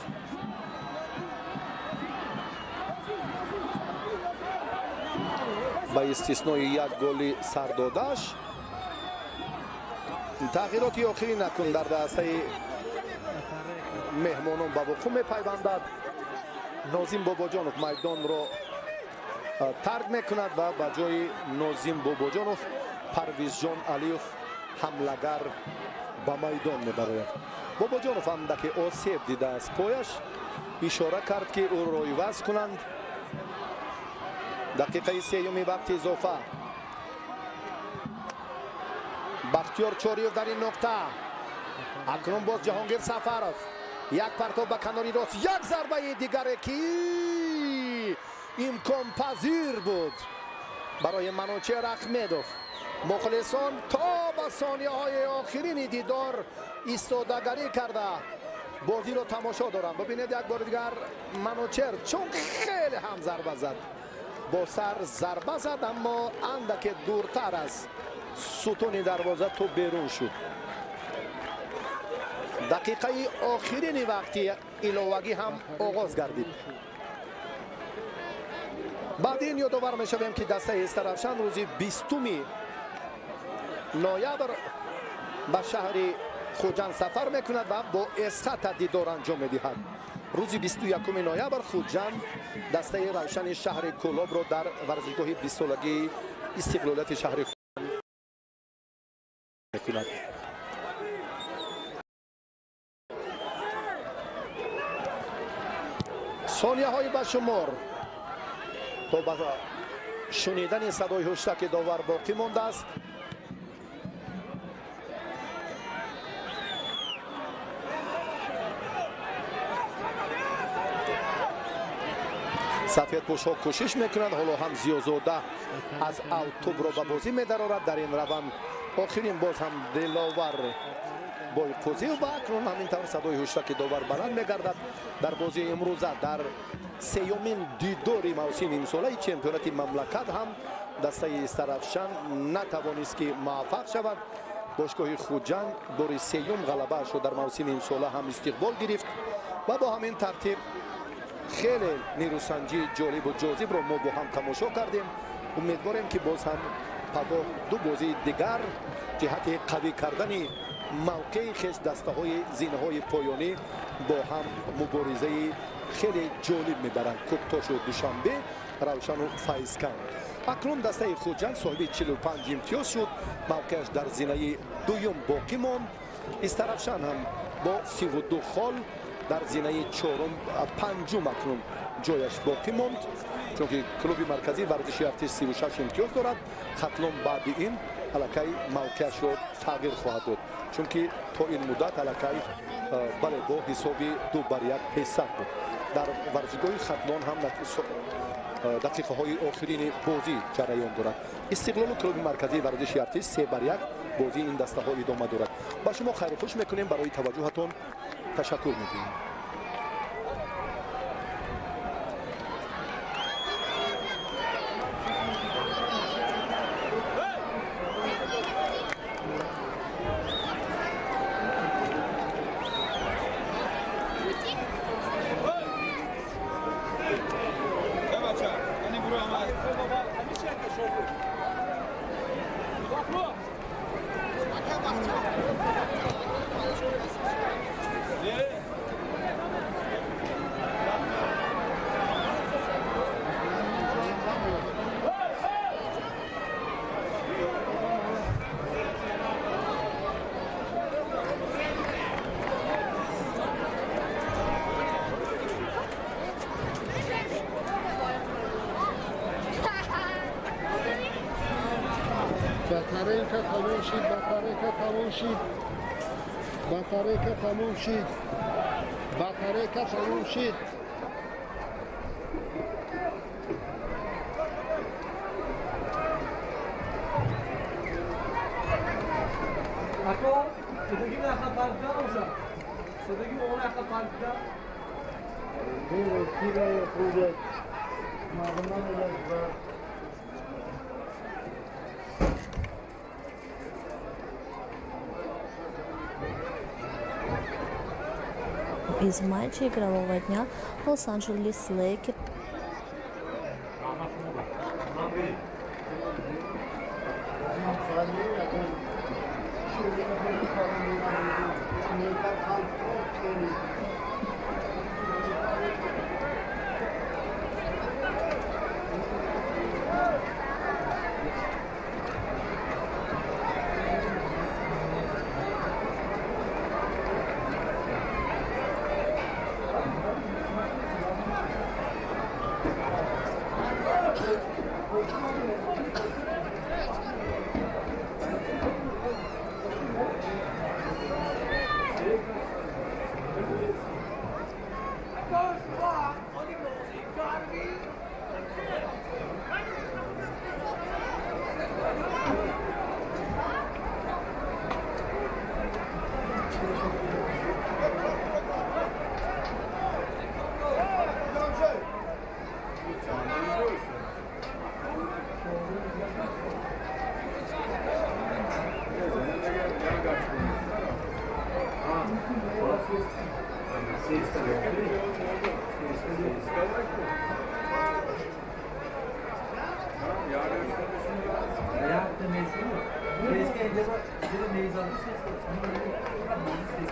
با استثنای یک گل سردادش تغییراتی آخری نکن در دسته مهمانان به وقوع میپیوندد. نازیم باباجانوف میدان را ترک میکند و به جای نازیم باباجانوف پرویز جان علیوف حملگر به میدان میبراید. باباجانوف هم که آسیب دیده از پایش اشاره کرد که او را عوض کنند. دقیقه سیوم وقت اضافه بختیار چاریوف در این نقطه. اکنون باز جهانگیر سفروف یک پرتاب به کناری راست، یک ضربه دیگری که امکان پذیر بود برای منوچهر احمدوف. مخلصان تا به ثانیه های آخرین دیدار ایستادگری کرده بازی رو تماشا دارم. ببینید یک بار دیگر منوچهر چون خیلی هم ضربه زد، با سر ضربه زد اما اندک دورتر از ستون دروازه تو بیرون شد. دقیقه آخرین وقتی ایلوگی هم آغاز گردید. بعد این یادآور میشویم که دسته استرافشان روزی 20 نوامبر به شهر خوجند سفر میکند و با اسخط دیدار انجام میدهد. روز 21 نوامبر خوجند دسته روشن شهر کولاب را در ورزشگاه 20 سالگی استقلالیت شهر خوجند میکند. ثانیه های به شمار تا به شنیدن صدای هشتک داور باقی مانده است. سفید پوش ها کوشش میکنند، حالا هم زیازاده از اوتوب را به بازی میدرارد. در این روند آخرین باز هم دلاور بایقوزی و اکنون همینطور صدای هشتک داور بلند میگردد. در بازی امروزه در سیومین دیداری موسم امساله چمپیونات مملکت هم دسته استرافشان نتوانست که موفق شود. باشگاه خوجند بار سیوم غلبه شد در موسم امساله هم استقبال گرفت و با همین ترتیب خیلی نیروسنجی جالب و جاذب رو ما با هم تماشا کردیم. امیدواریم که باز هم پگاه دو بازی دیگر جهت قوی کردن موقع خیش دسته های زینه های پایانی با هم مبارزه خیلی جالب میبرند. کوکتاش و دوشنبه روشن و فایزکن. اکنون دسته خوجند صاحب 45 امتیاز شد، موقعش در زینه دوم باقی ماند. استرافشان هم با 32 خال در زینه چهارم پنجم اکنون جایش باقی ماند، چون که کلوب مرکزی ورزشی ارتش 36 امتیاز دارد. خطلون بعد این الکی موقعش رو تغییر خواهد داد، چون که تا این مدت الکی بله با حسابی 2-1 حساب بود. در ورزشگاه خطلون هم دقیقه های آخرین بازی جریان دارد. استقلال کلوب مرکزی ورزشی ارتش 3-1 بازی این دسته ها ادامه دارد. با شما خیر و خوش میکنیم، برای توجهتون تشکر میکنیم. بطریقه تموم شد، بطریقه تموم شد، بطریقه تموم شد، بطریقه تموم شد. اکو صدقی نه خبر داشتم، صدقی اون خبر داشتم. دیگه چیزای خوبه، مردمان لذت. Из матча игрового дня Лос-Анджелес Лейкерс. Hatta mevzu mu? Eski acaba bir de neyiz aldı ses. Ses